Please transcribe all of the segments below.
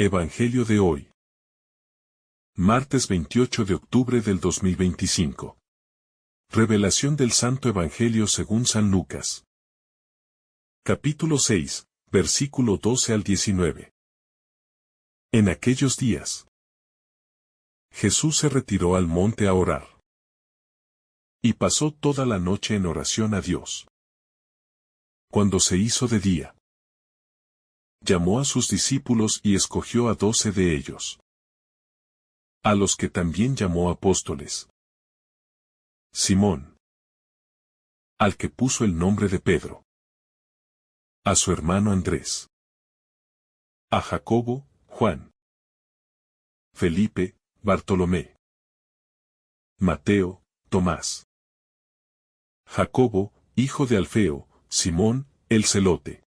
Evangelio de hoy. Martes 28 de octubre del 2025. Revelación del Santo Evangelio según San Lucas. Capítulo 6, versículo 12 al 19. En aquellos días, Jesús se retiró al monte a orar. Y pasó toda la noche en oración a Dios. Cuando se hizo de día, llamó a sus discípulos y escogió a 12 de ellos, a los que también llamó apóstoles. Simón, al que puso el nombre de Pedro, a su hermano Andrés, a Jacobo, Juan, Felipe, Bartolomé, Mateo, Tomás, Jacobo, hijo de Alfeo, Simón, el celote,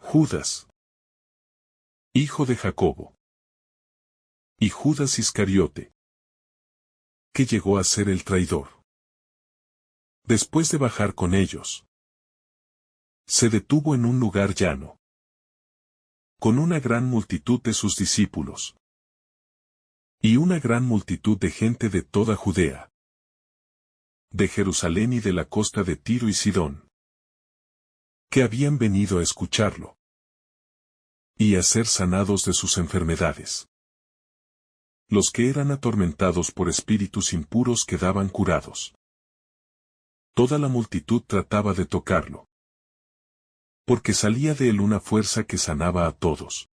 Judas, hijo de Jacobo, y Judas Iscariote, que llegó a ser el traidor. Después de bajar con ellos, se detuvo en un lugar llano, con una gran multitud de sus discípulos, y una gran multitud de gente de toda Judea, de Jerusalén y de la costa de Tiro y Sidón, que habían venido a escucharlo, y a ser sanados de sus enfermedades. Los que eran atormentados por espíritus impuros quedaban curados. Toda la multitud trataba de tocarlo, porque salía de él una fuerza que sanaba a todos.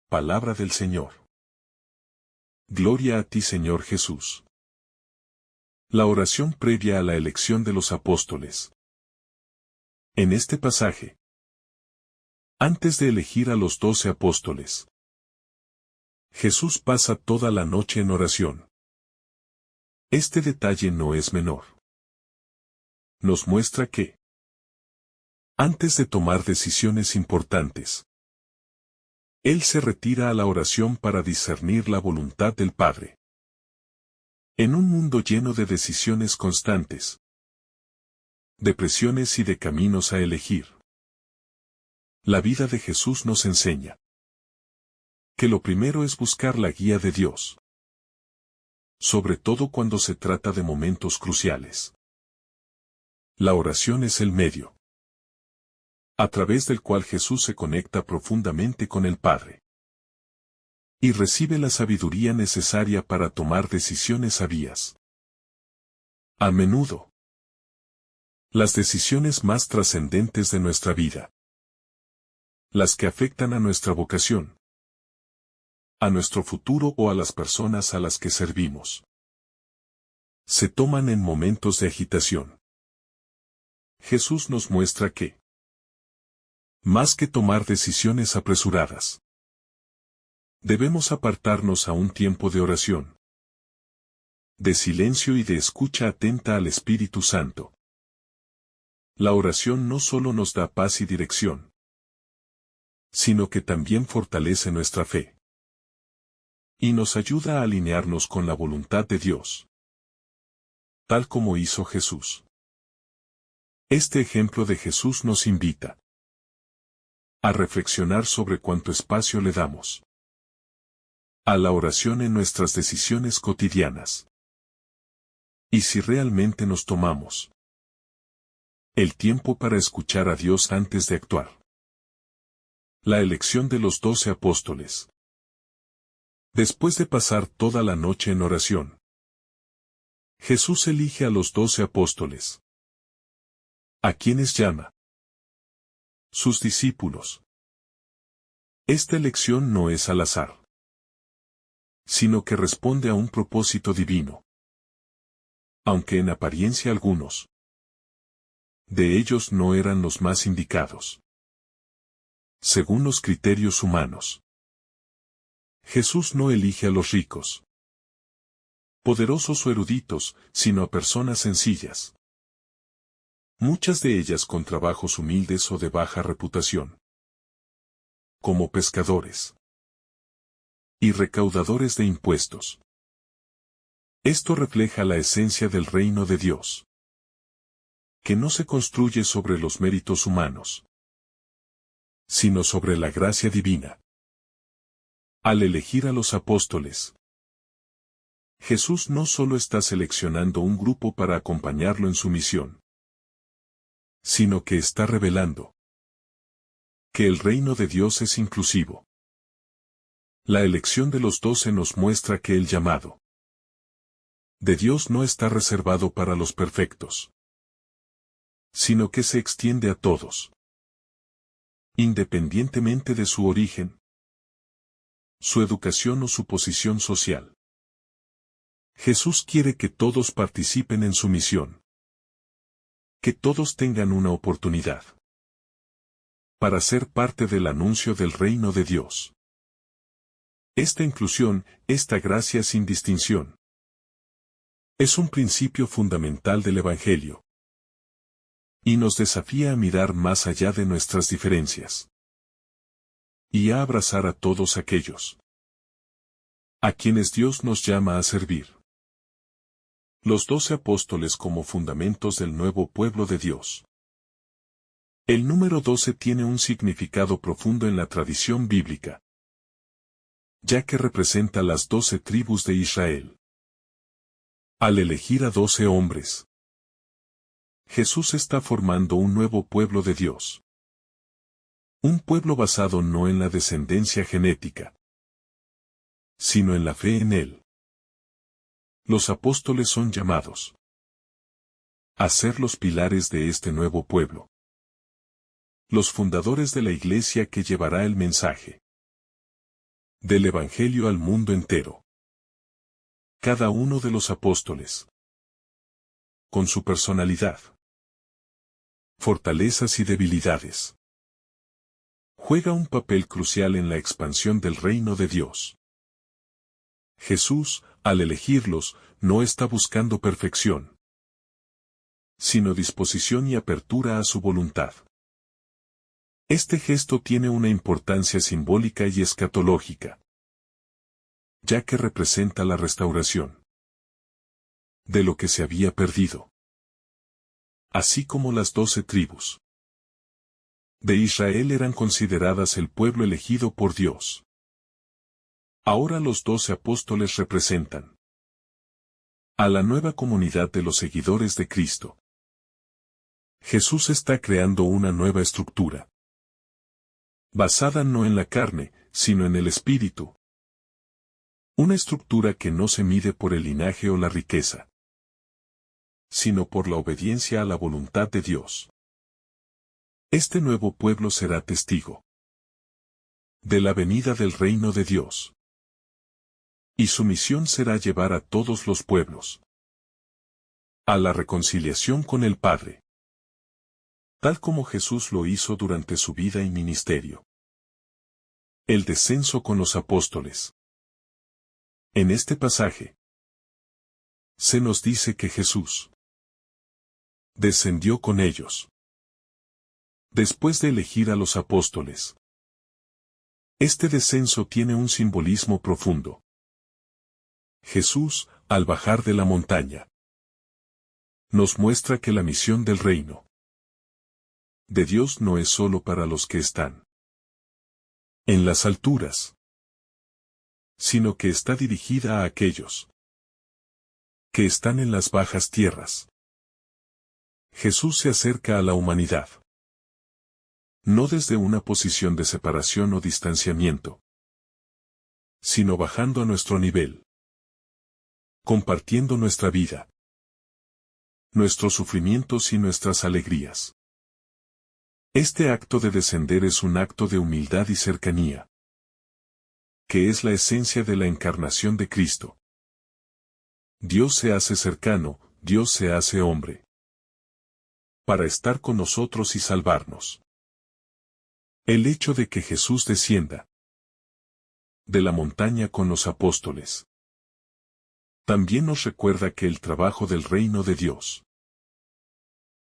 Palabra del Señor. Gloria a ti, Señor Jesús. La oración previa a la elección de los apóstoles. En este pasaje, antes de elegir a los 12 apóstoles, Jesús pasa toda la noche en oración. Este detalle no es menor. Nos muestra que, antes de tomar decisiones importantes, Él se retira a la oración para discernir la voluntad del Padre. En un mundo lleno de decisiones constantes, de presiones y de caminos a elegir, la vida de Jesús nos enseña que lo primero es buscar la guía de Dios, sobre todo cuando se trata de momentos cruciales. La oración es el medio a través del cual Jesús se conecta profundamente con el Padre y recibe la sabiduría necesaria para tomar decisiones sabias. A menudo, las decisiones más trascendentes de nuestra vida, las que afectan a nuestra vocación, a nuestro futuro o a las personas a las que servimos, se toman en momentos de agitación. Jesús nos muestra que, más que tomar decisiones apresuradas, debemos apartarnos a un tiempo de oración, de silencio y de escucha atenta al Espíritu Santo. La oración no solo nos da paz y dirección, sino que también fortalece nuestra fe y nos ayuda a alinearnos con la voluntad de Dios, tal como hizo Jesús. Este ejemplo de Jesús nos invita a reflexionar sobre cuánto espacio le damos a la oración en nuestras decisiones cotidianas, y si realmente nos tomamos el tiempo para escuchar a Dios antes de actuar. La elección de los 12 apóstoles. Después de pasar toda la noche en oración, Jesús elige a los 12 apóstoles, a quienes llama sus discípulos. Esta elección no es al azar, sino que responde a un propósito divino. Aunque en apariencia algunos de ellos no eran los más indicados, según los criterios humanos. Jesús no elige a los ricos, poderosos o eruditos, sino a personas sencillas, muchas de ellas con trabajos humildes o de baja reputación, como pescadores y recaudadores de impuestos. Esto refleja la esencia del reino de Dios, que no se construye sobre los méritos humanos, sino sobre la gracia divina. Al elegir a los apóstoles, Jesús no solo está seleccionando un grupo para acompañarlo en su misión, sino que está revelando que el reino de Dios es inclusivo. La elección de los 12 nos muestra que el llamado de Dios no está reservado para los perfectos, sino que se extiende a todos, independientemente de su origen, su educación o su posición social. Jesús quiere que todos participen en su misión, que todos tengan una oportunidad para ser parte del anuncio del reino de Dios. Esta inclusión, esta gracia sin distinción, es un principio fundamental del Evangelio, y nos desafía a mirar más allá de nuestras diferencias, y a abrazar a todos aquellos a quienes Dios nos llama a servir. Los 12 apóstoles como fundamentos del nuevo pueblo de Dios. El número 12 tiene un significado profundo en la tradición bíblica, ya que representa las 12 tribus de Israel. Al elegir a 12 hombres, Jesús está formando un nuevo pueblo de Dios. Un pueblo basado no en la descendencia genética, sino en la fe en Él. Los apóstoles son llamados a ser los pilares de este nuevo pueblo, los fundadores de la iglesia que llevará el mensaje del Evangelio al mundo entero. Cada uno de los apóstoles, con su personalidad, fortalezas y debilidades, juega un papel crucial en la expansión del reino de Dios. Jesús, al elegirlos, no está buscando perfección, sino disposición y apertura a su voluntad. Este gesto tiene una importancia simbólica y escatológica, ya que representa la restauración de lo que se había perdido. Así como las 12 tribus de Israel eran consideradas el pueblo elegido por Dios. Ahora los 12 apóstoles representan a la nueva comunidad de los seguidores de Cristo. Jesús está creando una nueva estructura, basada no en la carne, sino en el Espíritu. Una estructura que no se mide por el linaje o la riqueza, sino por la obediencia a la voluntad de Dios. Este nuevo pueblo será testigo de la venida del reino de Dios. Y su misión será llevar a todos los pueblos a la reconciliación con el Padre, tal como Jesús lo hizo durante su vida y ministerio. El descenso con los apóstoles. En este pasaje, se nos dice que Jesús descendió con ellos, después de elegir a los apóstoles. Este descenso tiene un simbolismo profundo. Jesús, al bajar de la montaña, nos muestra que la misión del reino de Dios no es solo para los que están en las alturas, sino que está dirigida a aquellos que están en las bajas tierras. Jesús se acerca a la humanidad, no desde una posición de separación o distanciamiento, sino bajando a nuestro nivel, compartiendo nuestra vida, nuestros sufrimientos y nuestras alegrías. Este acto de descender es un acto de humildad y cercanía, que es la esencia de la encarnación de Cristo. Dios se hace cercano, Dios se hace hombre, para estar con nosotros y salvarnos. El hecho de que Jesús descienda de la montaña con los apóstoles también nos recuerda que el trabajo del reino de Dios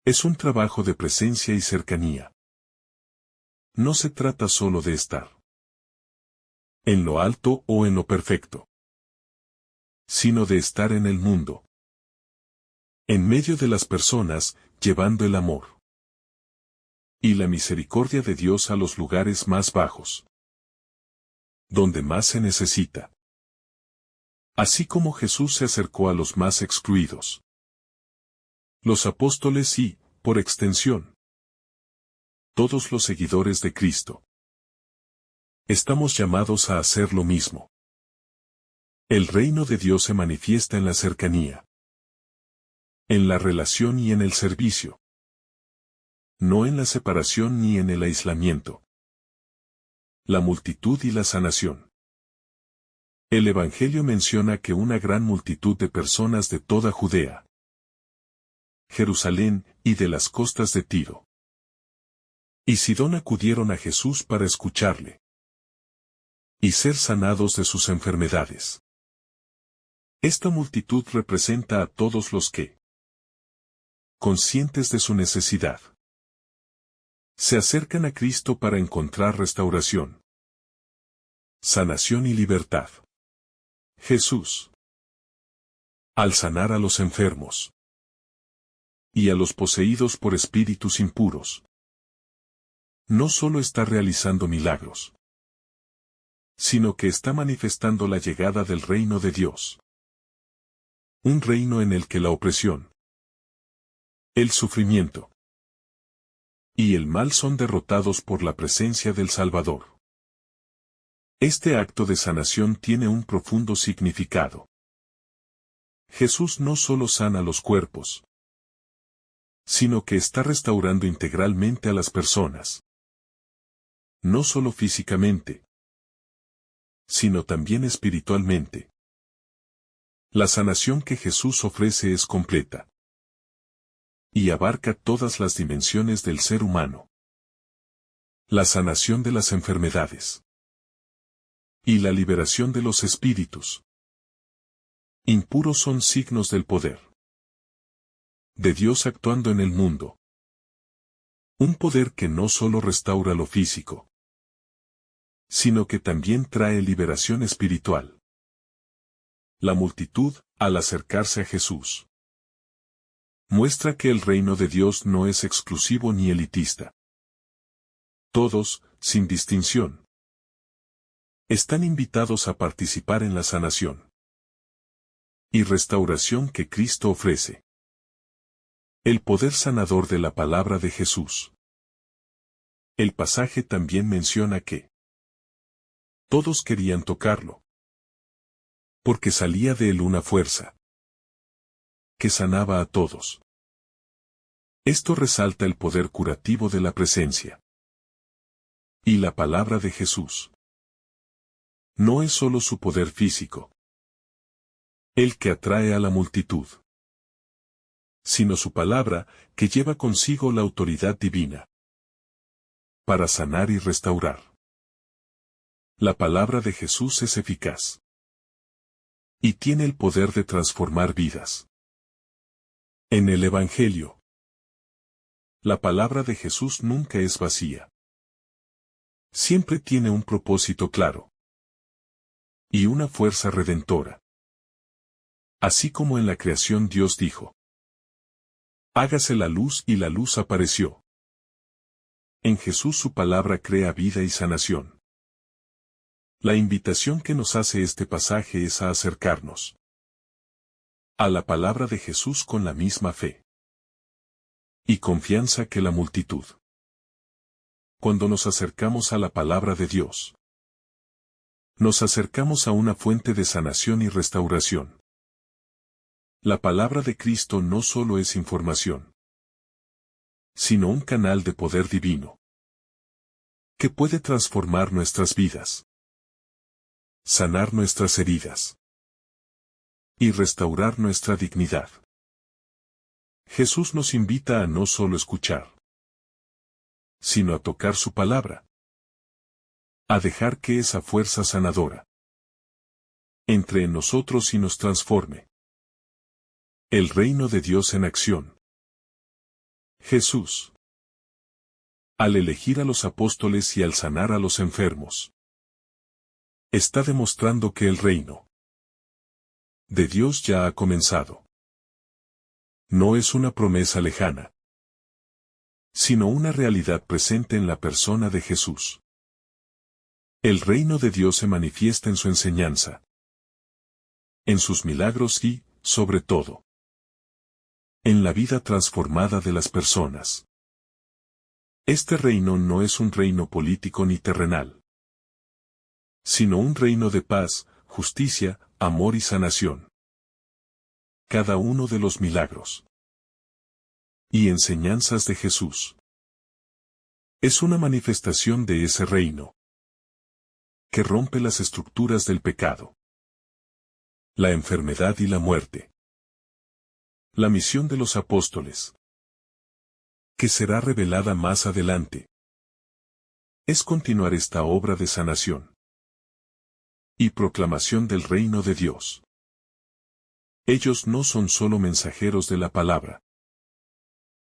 es un trabajo de presencia y cercanía. No se trata solo de estar en lo alto o en lo perfecto, sino de estar en el mundo, en medio de las personas, llevando el amor y la misericordia de Dios a los lugares más bajos. donde más se necesita. Así como Jesús se acercó a los más excluidos. Los apóstoles y, por extensión, todos los seguidores de Cristo. Estamos llamados a hacer lo mismo. El reino de Dios se manifiesta en la cercanía, en la relación y en el servicio. No en la separación ni en el aislamiento. La multitud y la sanación. El Evangelio menciona que una gran multitud de personas de toda Judea, Jerusalén y de las costas de Tiro y Sidón acudieron a Jesús para escucharle y ser sanados de sus enfermedades. Esta multitud representa a todos los que, conscientes de su necesidad, se acercan a Cristo para encontrar restauración, sanación y libertad. Jesús, al sanar a los enfermos y a los poseídos por espíritus impuros, no solo está realizando milagros, sino que está manifestando la llegada del reino de Dios. Un reino en el que la opresión, el sufrimiento y el mal son derrotados por la presencia del Salvador. Este acto de sanación tiene un profundo significado. Jesús no solo sana los cuerpos, sino que está restaurando integralmente a las personas. No solo físicamente, sino también espiritualmente. La sanación que Jesús ofrece es completa y abarca todas las dimensiones del ser humano. La sanación de las enfermedades y la liberación de los espíritus impuros son signos del poder de Dios actuando en el mundo. Un poder que no solo restaura lo físico, sino que también trae liberación espiritual. La multitud, al acercarse a Jesús, muestra que el reino de Dios no es exclusivo ni elitista. Todos, sin distinción, están invitados a participar en la sanación y restauración que Cristo ofrece. El poder sanador de la palabra de Jesús. El pasaje también menciona que todos querían tocarlo, porque salía de él una fuerza que sanaba a todos. Esto resalta el poder curativo de la presencia y la palabra de Jesús. No es solo su poder físico el que atrae a la multitud, sino su palabra, que lleva consigo la autoridad divina para sanar y restaurar. La palabra de Jesús es eficaz y tiene el poder de transformar vidas. En el Evangelio, la palabra de Jesús nunca es vacía. Siempre tiene un propósito claro y una fuerza redentora. Así como en la creación Dios dijo: hágase la luz, y la luz apareció. En Jesús su palabra crea vida y sanación. La invitación que nos hace este pasaje es a acercarnos a la palabra de Jesús con la misma fe y confianza que la multitud. Cuando nos acercamos a la palabra de Dios, nos acercamos a una fuente de sanación y restauración. La palabra de Cristo no solo es información, sino un canal de poder divino que puede transformar nuestras vidas, sanar nuestras heridas y restaurar nuestra dignidad. Jesús nos invita a no solo escuchar, sino a tocar su palabra, a dejar que esa fuerza sanadora entre en nosotros y nos transforme. El reino de Dios en acción. Jesús, al elegir a los apóstoles y al sanar a los enfermos, está demostrando que el reino de Dios ya ha comenzado. No es una promesa lejana, sino una realidad presente en la persona de Jesús. El reino de Dios se manifiesta en su enseñanza, en sus milagros y, sobre todo, en la vida transformada de las personas. Este reino no es un reino político ni terrenal, sino un reino de paz, justicia, amor y sanación. Cada uno de los milagros y enseñanzas de Jesús es una manifestación de ese reino que rompe las estructuras del pecado, la enfermedad y la muerte. La misión de los apóstoles, que será revelada más adelante, es continuar esta obra de sanación y proclamación del reino de Dios. Ellos no son solo mensajeros de la palabra,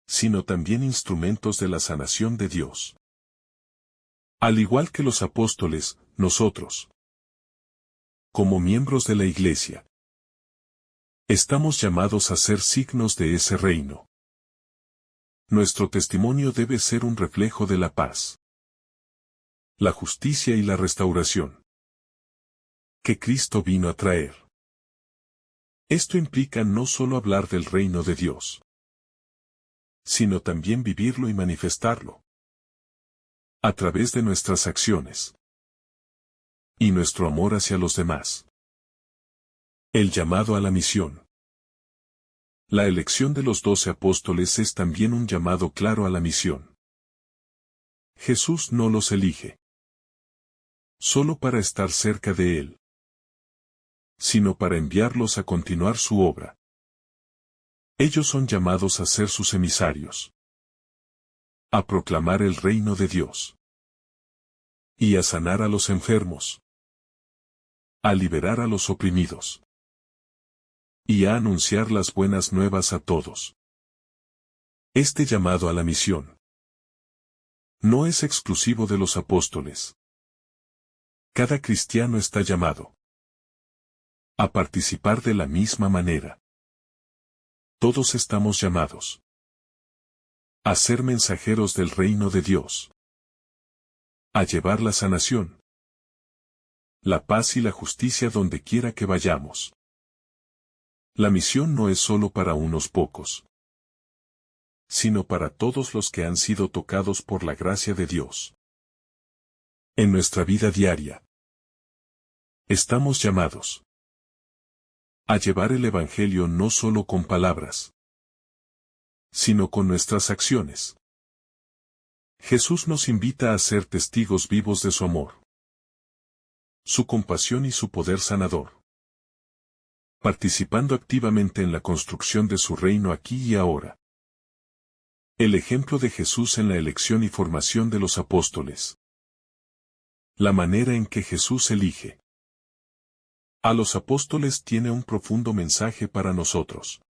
sino también instrumentos de la sanación de Dios. Al igual que los apóstoles, nosotros, como miembros de la Iglesia, estamos llamados a ser signos de ese reino. Nuestro testimonio debe ser un reflejo de la paz, la justicia y la restauración que Cristo vino a traer. Esto implica no solo hablar del reino de Dios, sino también vivirlo y manifestarlo a través de nuestras acciones y nuestro amor hacia los demás. El llamado a la misión. La elección de los 12 apóstoles es también un llamado claro a la misión. Jesús no los elige solo para estar cerca de Él, sino para enviarlos a continuar su obra. Ellos son llamados a ser sus emisarios, a proclamar el reino de Dios y a sanar a los enfermos, a liberar a los oprimidos y a anunciar las buenas nuevas a todos. Este llamado a la misión no es exclusivo de los apóstoles. Cada cristiano está llamado a participar de la misma manera. Todos estamos llamados a ser mensajeros del reino de Dios, a llevar la sanación, la paz y la justicia donde quiera que vayamos. La misión no es solo para unos pocos, sino para todos los que han sido tocados por la gracia de Dios. En nuestra vida diaria, estamos llamados a llevar el Evangelio no solo con palabras, sino con nuestras acciones. Jesús nos invita a ser testigos vivos de su amor, su compasión y su poder sanador, participando activamente en la construcción de su reino aquí y ahora. El ejemplo de Jesús en la elección y formación de los apóstoles. La manera en que Jesús elige a los apóstoles tiene un profundo mensaje para nosotros.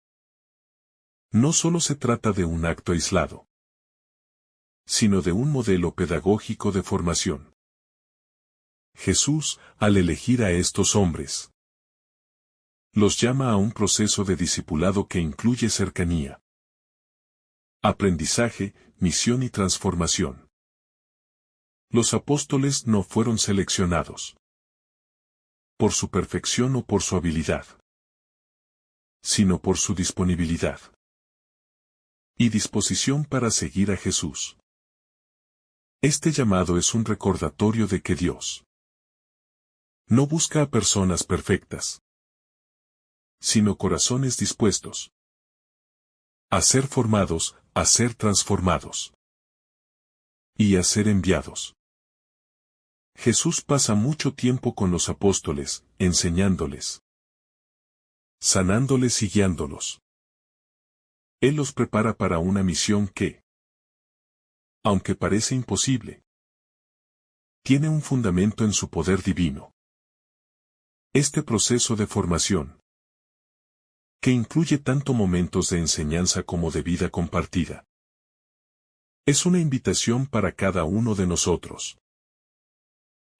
No solo se trata de un acto aislado, sino de un modelo pedagógico de formación. Jesús, al elegir a estos hombres, los llama a un proceso de discipulado que incluye cercanía, aprendizaje, misión y transformación. Los apóstoles no fueron seleccionados por su perfección o por su habilidad, sino por su disponibilidad y disposición para seguir a Jesús. Este llamado es un recordatorio de que Dios no busca a personas perfectas, sino corazones dispuestos a ser formados, a ser transformados y a ser enviados. Jesús pasa mucho tiempo con los apóstoles, enseñándoles, sanándoles y guiándolos. Él los prepara para una misión que, aunque parece imposible, tiene un fundamento en su poder divino. Este proceso de formación, que incluye tanto momentos de enseñanza como de vida compartida, es una invitación para cada uno de nosotros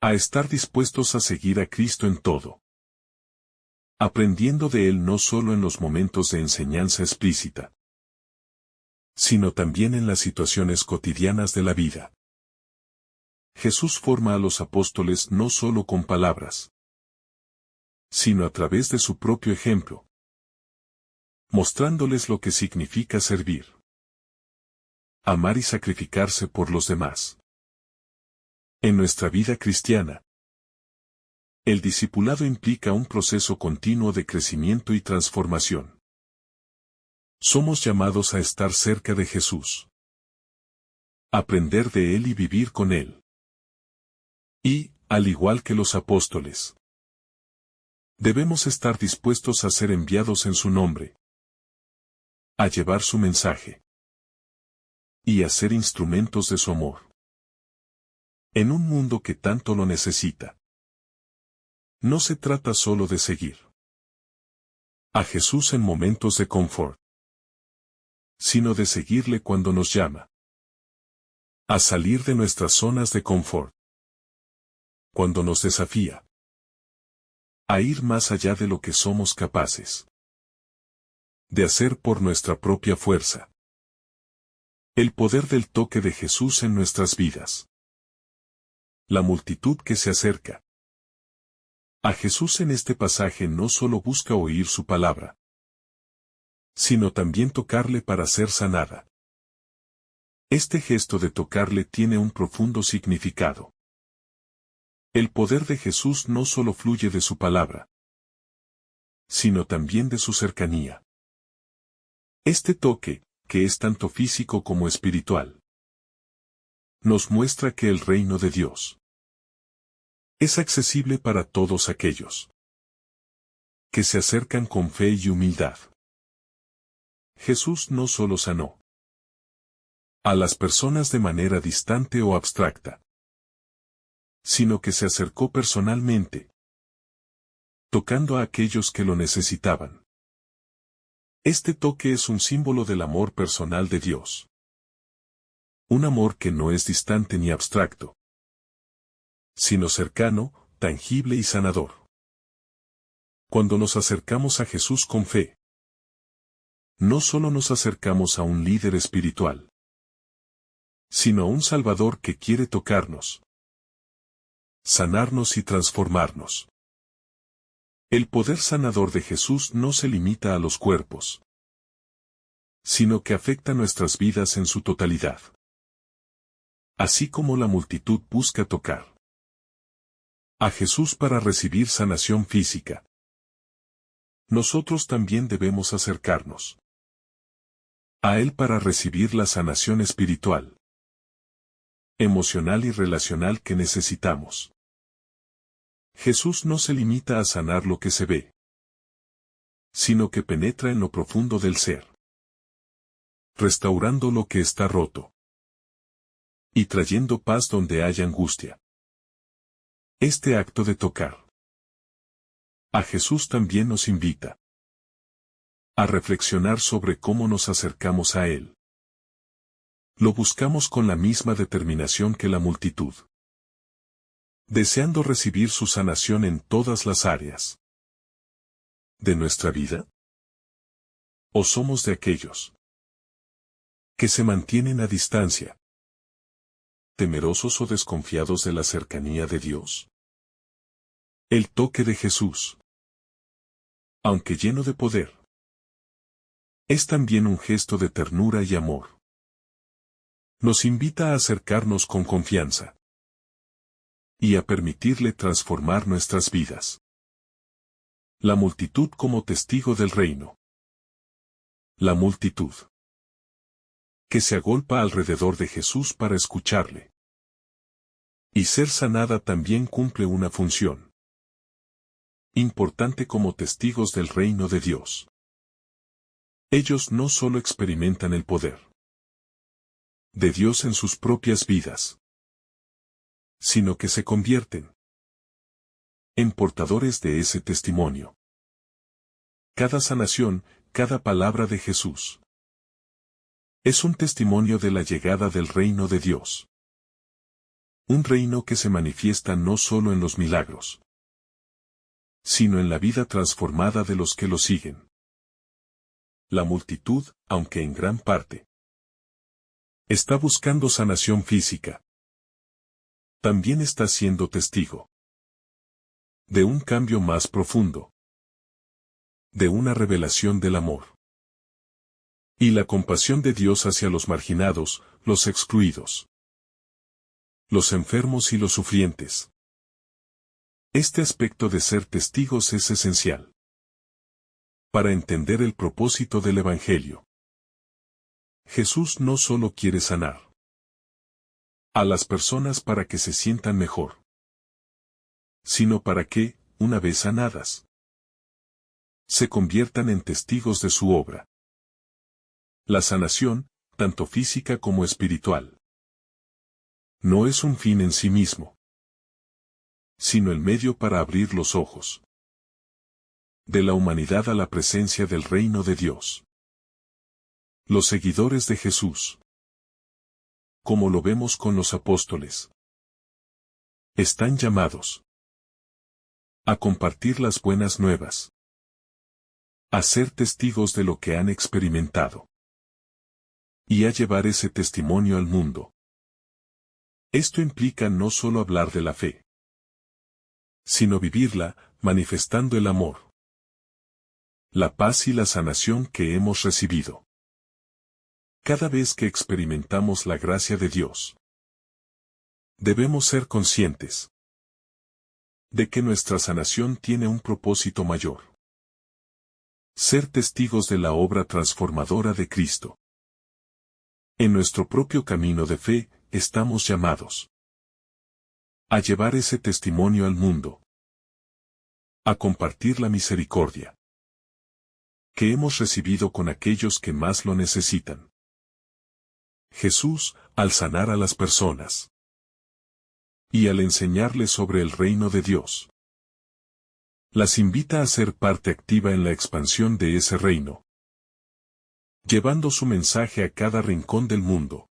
a estar dispuestos a seguir a Cristo en todo, aprendiendo de Él no solo en los momentos de enseñanza explícita, sino también en las situaciones cotidianas de la vida. Jesús forma a los apóstoles no solo con palabras, sino a través de su propio ejemplo, mostrándoles lo que significa servir, amar y sacrificarse por los demás. En nuestra vida cristiana, el discipulado implica un proceso continuo de crecimiento y transformación. Somos llamados a estar cerca de Jesús, aprender de Él y vivir con Él. Y, al igual que los apóstoles, debemos estar dispuestos a ser enviados en su nombre, a llevar su mensaje y a ser instrumentos de su amor en un mundo que tanto lo necesita. No se trata solo de seguir a Jesús en momentos de confort, sino de seguirle cuando nos llama a salir de nuestras zonas de confort, cuando nos desafía a ir más allá de lo que somos capaces de hacer por nuestra propia fuerza. El poder del toque de Jesús en nuestras vidas. La multitud que se acerca a Jesús en este pasaje no solo busca oír su palabra, sino también tocarle para ser sanada. Este gesto de tocarle tiene un profundo significado. El poder de Jesús no solo fluye de su palabra, sino también de su cercanía. Este toque, que es tanto físico como espiritual, nos muestra que el reino de Dios es accesible para todos aquellos que se acercan con fe y humildad. Jesús no solo sanó a las personas de manera distante o abstracta, sino que se acercó personalmente, tocando a aquellos que lo necesitaban. Este toque es un símbolo del amor personal de Dios. Un amor que no es distante ni abstracto, sino cercano, tangible y sanador. Cuando nos acercamos a Jesús con fe, no solo nos acercamos a un líder espiritual, sino a un Salvador que quiere tocarnos, sanarnos y transformarnos. El poder sanador de Jesús no se limita a los cuerpos, sino que afecta nuestras vidas en su totalidad. Así como la multitud busca tocar a Jesús para recibir sanación física, nosotros también debemos acercarnos a Él para recibir la sanación espiritual, emocional y relacional que necesitamos. Jesús no se limita a sanar lo que se ve, sino que penetra en lo profundo del ser, restaurando lo que está roto y trayendo paz donde haya angustia. Este acto de tocar a Jesús también nos invita a reflexionar sobre cómo nos acercamos a Él. Lo buscamos con la misma determinación que la multitud, deseando recibir su sanación en todas las áreas de nuestra vida. ¿O somos de aquellos que se mantienen a distancia, temerosos o desconfiados de la cercanía de Dios? El toque de Jesús, aunque lleno de poder, es también un gesto de ternura y amor. Nos invita a acercarnos con confianza y a permitirle transformar nuestras vidas. La multitud como testigo del reino. La multitud que se agolpa alrededor de Jesús para escucharle y ser sanada también cumple una función importante como testigos del reino de Dios. Ellos no solo experimentan el poder de Dios en sus propias vidas, sino que se convierten en portadores de ese testimonio. Cada sanación, cada palabra de Jesús, es un testimonio de la llegada del reino de Dios. Un reino que se manifiesta no solo en los milagros, sino en la vida transformada de los que lo siguen. La multitud, aunque en gran parte, está buscando sanación física, también está siendo testigo de un cambio más profundo, de una revelación del amor y la compasión de Dios hacia los marginados, los excluidos, los enfermos y los sufrientes. Este aspecto de ser testigos es esencial para entender el propósito del Evangelio. Jesús no solo quiere sanar a las personas para que se sientan mejor, sino para que, una vez sanadas, se conviertan en testigos de su obra. La sanación, tanto física como espiritual, no es un fin en sí mismo, sino el medio para abrir los ojos de la humanidad a la presencia del reino de Dios. Los seguidores de Jesús, como lo vemos con los apóstoles, están llamados a compartir las buenas nuevas, a ser testigos de lo que han experimentado y a llevar ese testimonio al mundo. Esto implica no solo hablar de la fe, sino vivirla, manifestando el amor, la paz y la sanación que hemos recibido. Cada vez que experimentamos la gracia de Dios, debemos ser conscientes de que nuestra sanación tiene un propósito mayor: ser testigos de la obra transformadora de Cristo. En nuestro propio camino de fe, estamos llamados a llevar ese testimonio al mundo, a compartir la misericordia que hemos recibido con aquellos que más lo necesitan. Jesús, al sanar a las personas y al enseñarles sobre el reino de Dios, las invita a ser parte activa en la expansión de ese reino, llevando su mensaje a cada rincón del mundo.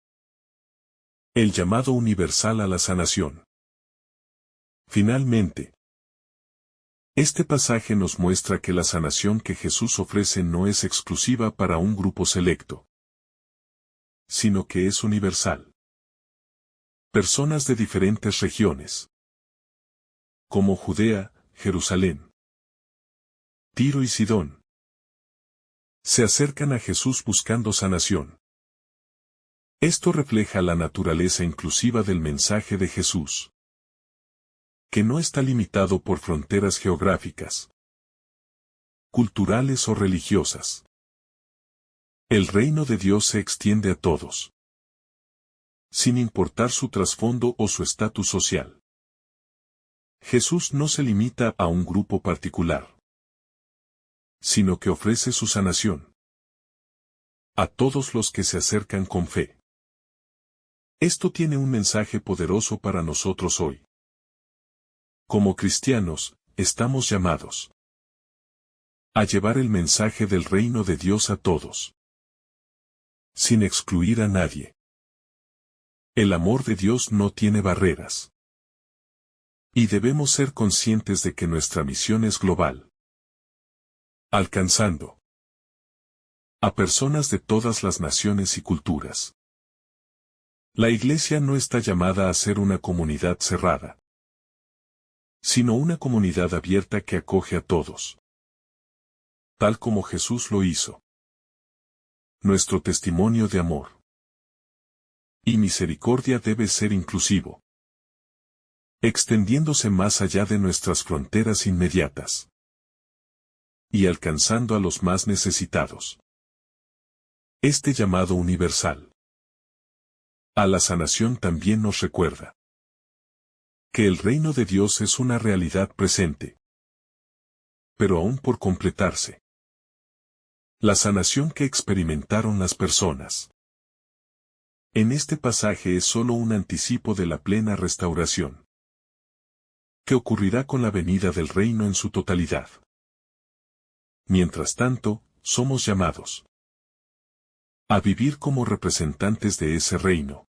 El llamado universal a la sanación. Finalmente, este pasaje nos muestra que la sanación que Jesús ofrece no es exclusiva para un grupo selecto, sino que es universal. Personas de diferentes regiones, como Judea, Jerusalén, Tiro y Sidón, se acercan a Jesús buscando sanación. Esto refleja la naturaleza inclusiva del mensaje de Jesús, que no está limitado por fronteras geográficas, culturales o religiosas. El reino de Dios se extiende a todos, sin importar su trasfondo o su estatus social. Jesús no se limita a un grupo particular, sino que ofrece su sanación a todos los que se acercan con fe. Esto tiene un mensaje poderoso para nosotros hoy. Como cristianos, estamos llamados a llevar el mensaje del reino de Dios a todos, sin excluir a nadie. El amor de Dios no tiene barreras, y debemos ser conscientes de que nuestra misión es global, alcanzando a personas de todas las naciones y culturas. La Iglesia no está llamada a ser una comunidad cerrada, sino una comunidad abierta que acoge a todos, tal como Jesús lo hizo. Nuestro testimonio de amor y misericordia debe ser inclusivo, extendiéndose más allá de nuestras fronteras inmediatas y alcanzando a los más necesitados. Este llamado universal a la sanación también nos recuerda que el reino de Dios es una realidad presente, pero aún por completarse. La sanación que experimentaron las personas en este pasaje es solo un anticipo de la plena restauración que ocurrirá con la venida del reino en su totalidad. Mientras tanto, somos llamados a vivir como representantes de ese reino,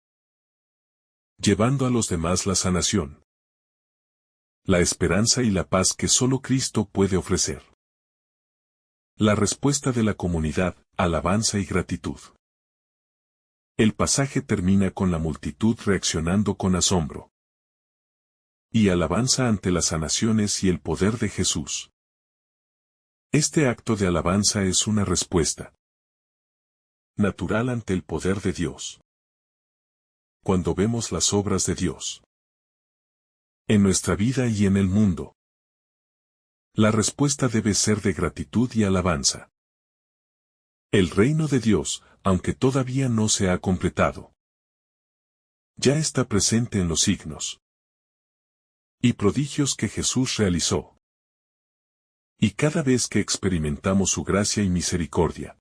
llevando a los demás la sanación, la esperanza y la paz que solo Cristo puede ofrecer. La respuesta de la comunidad, alabanza y gratitud. El pasaje termina con la multitud reaccionando con asombro. y alabanza ante las sanaciones y el poder de Jesús. Este acto de alabanza es una respuesta natural ante el poder de Dios. Cuando vemos las obras de Dios en nuestra vida y en el mundo, la respuesta debe ser de gratitud y alabanza. El reino de Dios, aunque todavía no se ha completado, ya está presente en los signos y prodigios que Jesús realizó. Y cada vez que experimentamos su gracia y misericordia,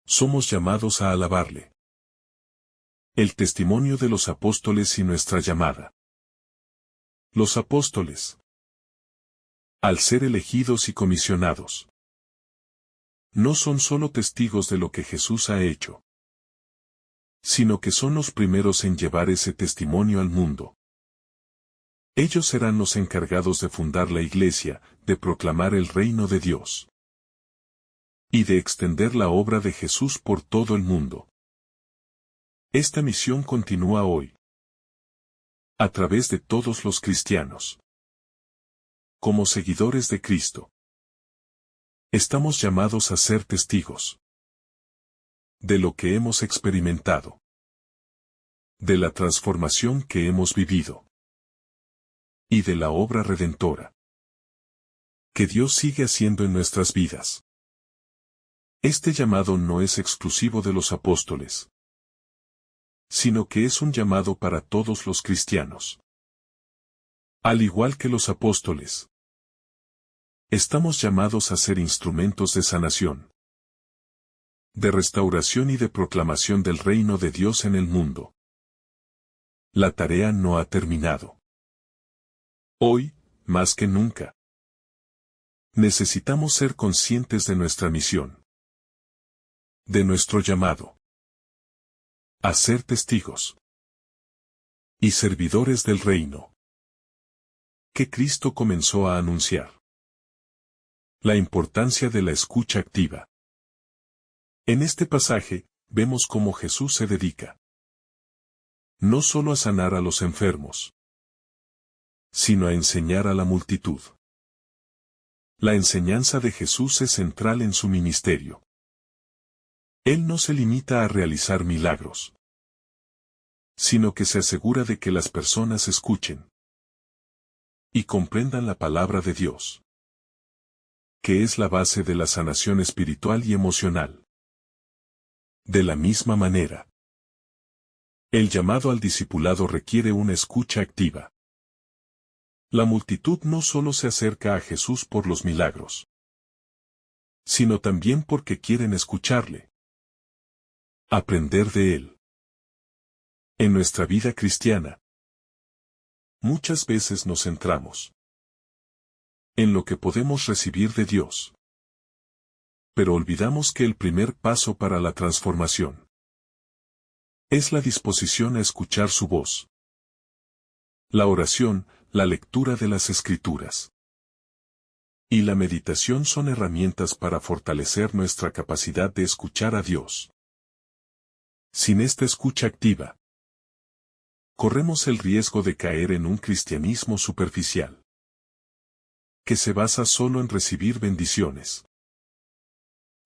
somos llamados a alabarle. El testimonio de los apóstoles y nuestra llamada. Los apóstoles, al ser elegidos y comisionados, no son solo testigos de lo que Jesús ha hecho, sino que son los primeros en llevar ese testimonio al mundo. Ellos serán los encargados de fundar la Iglesia, de proclamar el reino de Dios y de extender la obra de Jesús por todo el mundo. Esta misión continúa hoy, a través de todos los cristianos. Como seguidores de Cristo, estamos llamados a ser testigos de lo que hemos experimentado, de la transformación que hemos vivido y de la obra redentora que Dios sigue haciendo en nuestras vidas. Este llamado no es exclusivo de los apóstoles, sino que es un llamado para todos los cristianos. Al igual que los apóstoles, estamos llamados a ser instrumentos de sanación, de restauración y de proclamación del reino de Dios en el mundo. La tarea no ha terminado. Hoy, más que nunca, necesitamos ser conscientes de nuestra misión, de nuestro llamado a ser testigos y servidores del reino que Cristo comenzó a anunciar. La importancia de la escucha activa. En este pasaje, vemos cómo Jesús se dedica no solo a sanar a los enfermos, sino a enseñar a la multitud. La enseñanza de Jesús es central en su ministerio. Él no se limita a realizar milagros, sino que se asegura de que las personas escuchen y comprendan la palabra de Dios, que es la base de la sanación espiritual y emocional. De la misma manera, el llamado al discipulado requiere una escucha activa. La multitud no solo se acerca a Jesús por los milagros, sino también porque quieren escucharle, aprender de él. En nuestra vida cristiana, muchas veces nos centramos en lo que podemos recibir de Dios, pero olvidamos que el primer paso para la transformación es la disposición a escuchar su voz. La oración, la lectura de las Escrituras y la meditación son herramientas para fortalecer nuestra capacidad de escuchar a Dios. Sin esta escucha activa, corremos el riesgo de caer en un cristianismo superficial, que se basa solo en recibir bendiciones,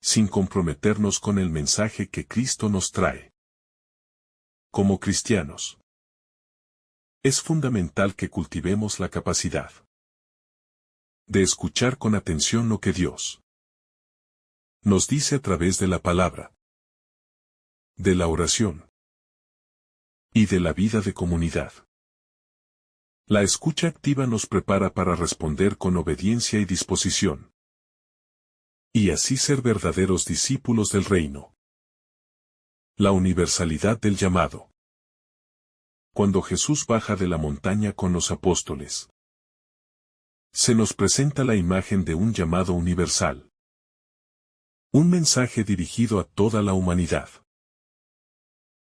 sin comprometernos con el mensaje que Cristo nos trae. Como cristianos, es fundamental que cultivemos la capacidad de escuchar con atención lo que Dios nos dice a través de la palabra, de la oración y de la vida de comunidad. La escucha activa nos prepara para responder con obediencia y disposición, y así ser verdaderos discípulos del reino. La universalidad del llamado. Cuando Jesús baja de la montaña con los apóstoles, se nos presenta la imagen de un llamado universal. Un mensaje dirigido a toda la humanidad.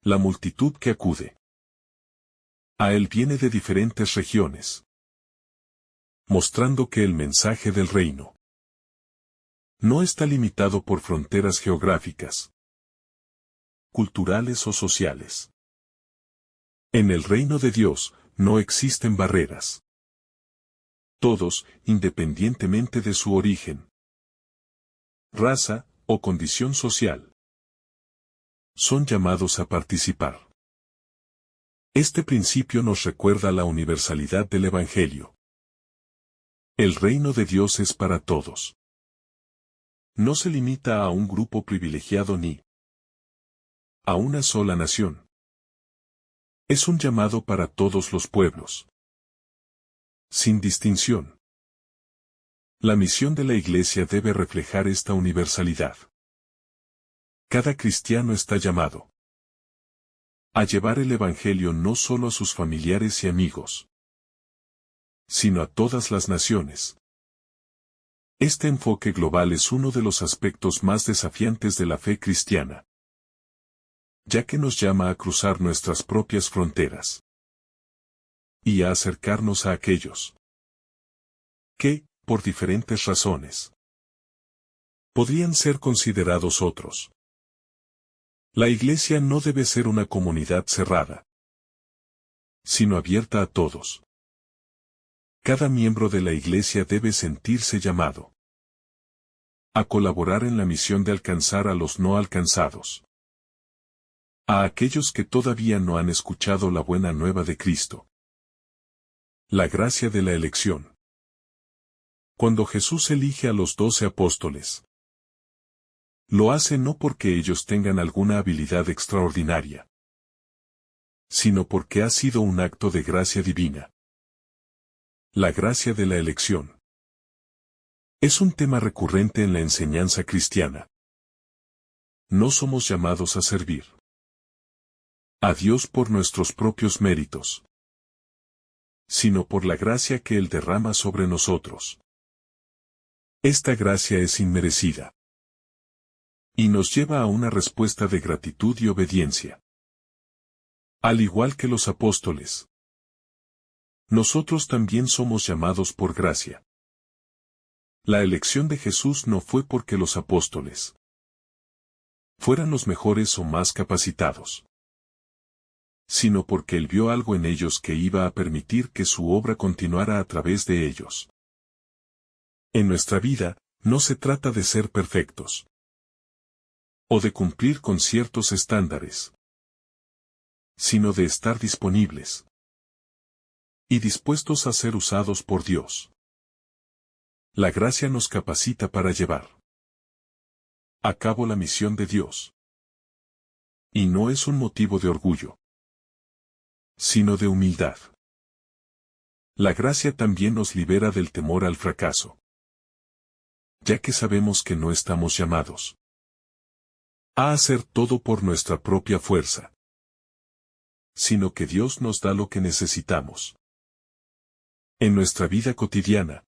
La multitud que acude a él viene de diferentes regiones, mostrando que el mensaje del reino no está limitado por fronteras geográficas, culturales o sociales. En el reino de Dios, no existen barreras. Todos, independientemente de su origen, raza o condición social, son llamados a participar. Este principio nos recuerda la universalidad del Evangelio. El reino de Dios es para todos. No se limita a un grupo privilegiado ni a una sola nación. Es un llamado para todos los pueblos, sin distinción. La misión de la Iglesia debe reflejar esta universalidad. Cada cristiano está llamado a llevar el Evangelio no solo a sus familiares y amigos, sino a todas las naciones. Este enfoque global es uno de los aspectos más desafiantes de la fe cristiana, ya que nos llama a cruzar nuestras propias fronteras y a acercarnos a aquellos que, por diferentes razones, podrían ser considerados otros. La Iglesia no debe ser una comunidad cerrada, sino abierta a todos. Cada miembro de la Iglesia debe sentirse llamado a colaborar en la misión de alcanzar a los no alcanzados, a aquellos que todavía no han escuchado la buena nueva de Cristo. La gracia de la elección. Cuando Jesús elige a los 12 apóstoles, lo hace no porque ellos tengan alguna habilidad extraordinaria, sino porque ha sido un acto de gracia divina. La gracia de la elección es un tema recurrente en la enseñanza cristiana. No somos llamados a servir a Dios por nuestros propios méritos, sino por la gracia que Él derrama sobre nosotros. Esta gracia es inmerecida y nos lleva a una respuesta de gratitud y obediencia. Al igual que los apóstoles, nosotros también somos llamados por gracia. La elección de Jesús no fue porque los apóstoles fueran los mejores o más capacitados, sino porque Él vio algo en ellos que iba a permitir que su obra continuara a través de ellos. En nuestra vida, no se trata de ser perfectos o de cumplir con ciertos estándares, sino de estar disponibles y dispuestos a ser usados por Dios. La gracia nos capacita para llevar a cabo la misión de Dios. Y no es un motivo de orgullo, sino de humildad. La gracia también nos libera del temor al fracaso, ya que sabemos que no estamos llamados a hacer todo por nuestra propia fuerza, sino que Dios nos da lo que necesitamos. En nuestra vida cotidiana,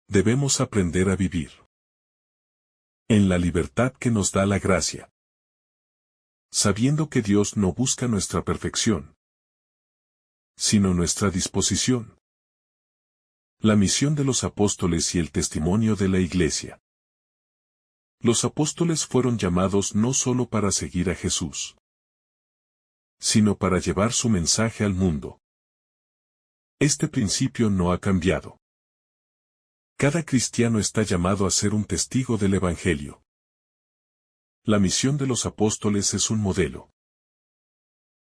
debemos aprender a vivir en la libertad que nos da la gracia, sabiendo que Dios no busca nuestra perfección, sino nuestra disposición. La misión de los apóstoles y el testimonio de la Iglesia. Los apóstoles fueron llamados no solo para seguir a Jesús, sino para llevar su mensaje al mundo. Este principio no ha cambiado. Cada cristiano está llamado a ser un testigo del Evangelio. La misión de los apóstoles es un modelo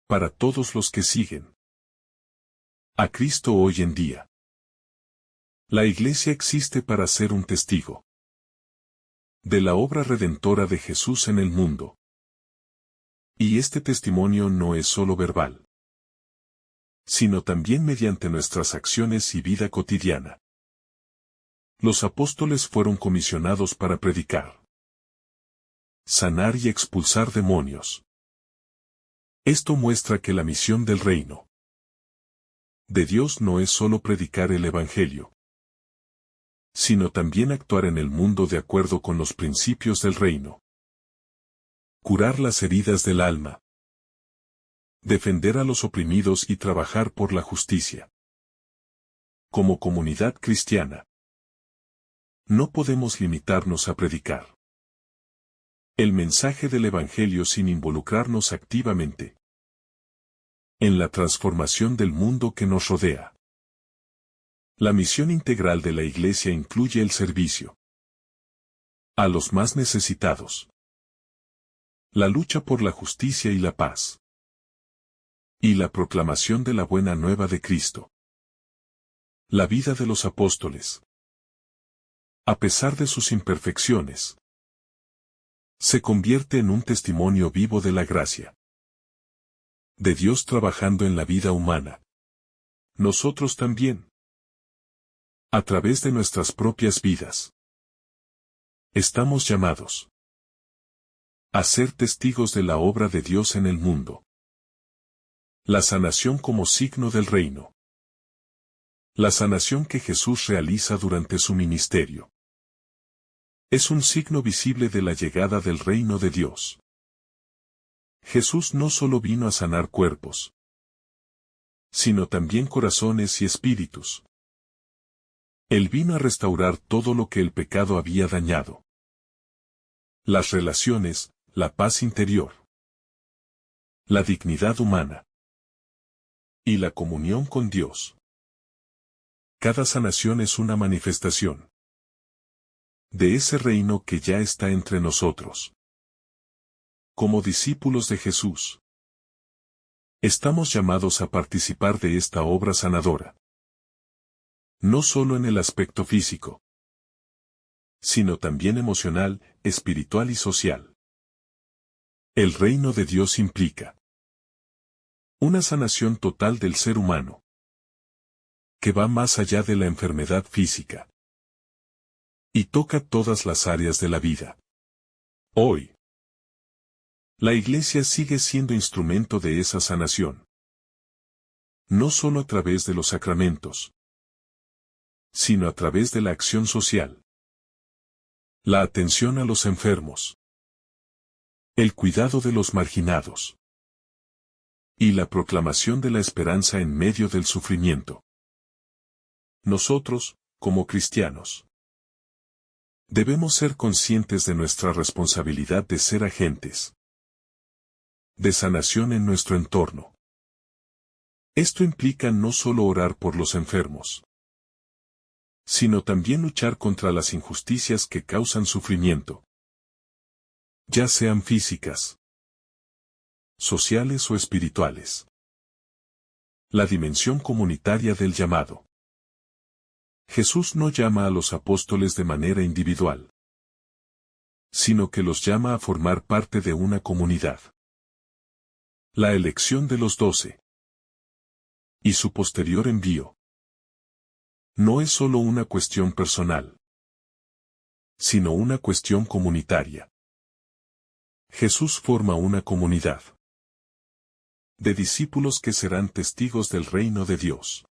para todos los que siguen a Cristo hoy en día. La Iglesia existe para ser un testigo de la obra redentora de Jesús en el mundo. Y este testimonio no es solo verbal, sino también mediante nuestras acciones y vida cotidiana. Los apóstoles fueron comisionados para predicar, sanar y expulsar demonios. Esto muestra que la misión del reino de Dios no es solo predicar el Evangelio, sino también actuar en el mundo de acuerdo con los principios del reino. Curar las heridas del alma, defender a los oprimidos y trabajar por la justicia. Como comunidad cristiana, no podemos limitarnos a predicar el mensaje del Evangelio sin involucrarnos activamente en la transformación del mundo que nos rodea. La misión integral de la Iglesia incluye el servicio a los más necesitados, la lucha por la justicia y la paz, y la proclamación de la buena nueva de Cristo. La vida de los apóstoles, a pesar de sus imperfecciones, se convierte en un testimonio vivo de la gracia de Dios trabajando en la vida humana. Nosotros también, a través de nuestras propias vidas, estamos llamados a ser testigos de la obra de Dios en el mundo. La sanación como signo del reino. La sanación que Jesús realiza durante su ministerio es un signo visible de la llegada del reino de Dios. Jesús no solo vino a sanar cuerpos, sino también corazones y espíritus. Él vino a restaurar todo lo que el pecado había dañado. Las relaciones, la paz interior, la dignidad humana y la comunión con Dios. Cada sanación es una manifestación de ese reino que ya está entre nosotros. Como discípulos de Jesús, estamos llamados a participar de esta obra sanadora. No solo en el aspecto físico, sino también emocional, espiritual y social. El reino de Dios implica una sanación total del ser humano, que va más allá de la enfermedad física y toca todas las áreas de la vida. Hoy, la Iglesia sigue siendo instrumento de esa sanación. No solo a través de los sacramentos, sino a través de la acción social, la atención a los enfermos, el cuidado de los marginados y la proclamación de la esperanza en medio del sufrimiento. Nosotros, como cristianos, debemos ser conscientes de nuestra responsabilidad de ser agentes de sanación en nuestro entorno. Esto implica no solo orar por los enfermos, sino también luchar contra las injusticias que causan sufrimiento, ya sean físicas, sociales o espirituales. La dimensión comunitaria del llamado. Jesús no llama a los apóstoles de manera individual, sino que los llama a formar parte de una comunidad. La elección de los 12 y su posterior envío no es solo una cuestión personal, sino una cuestión comunitaria. Jesús forma una comunidad de discípulos que serán testigos del reino de Dios.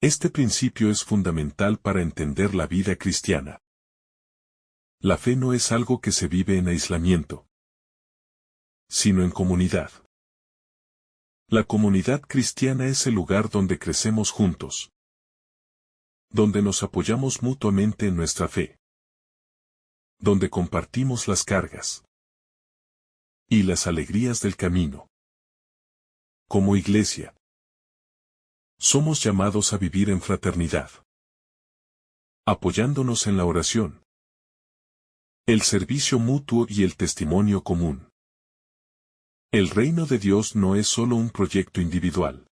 Este principio es fundamental para entender la vida cristiana. La fe no es algo que se vive en aislamiento, sino en comunidad. La comunidad cristiana es el lugar donde crecemos juntos, donde nos apoyamos mutuamente en nuestra fe, donde compartimos las cargas y las alegrías del camino. Como Iglesia, somos llamados a vivir en fraternidad, apoyándonos en la oración, el servicio mutuo y el testimonio común. El reino de Dios no es solo un proyecto individual,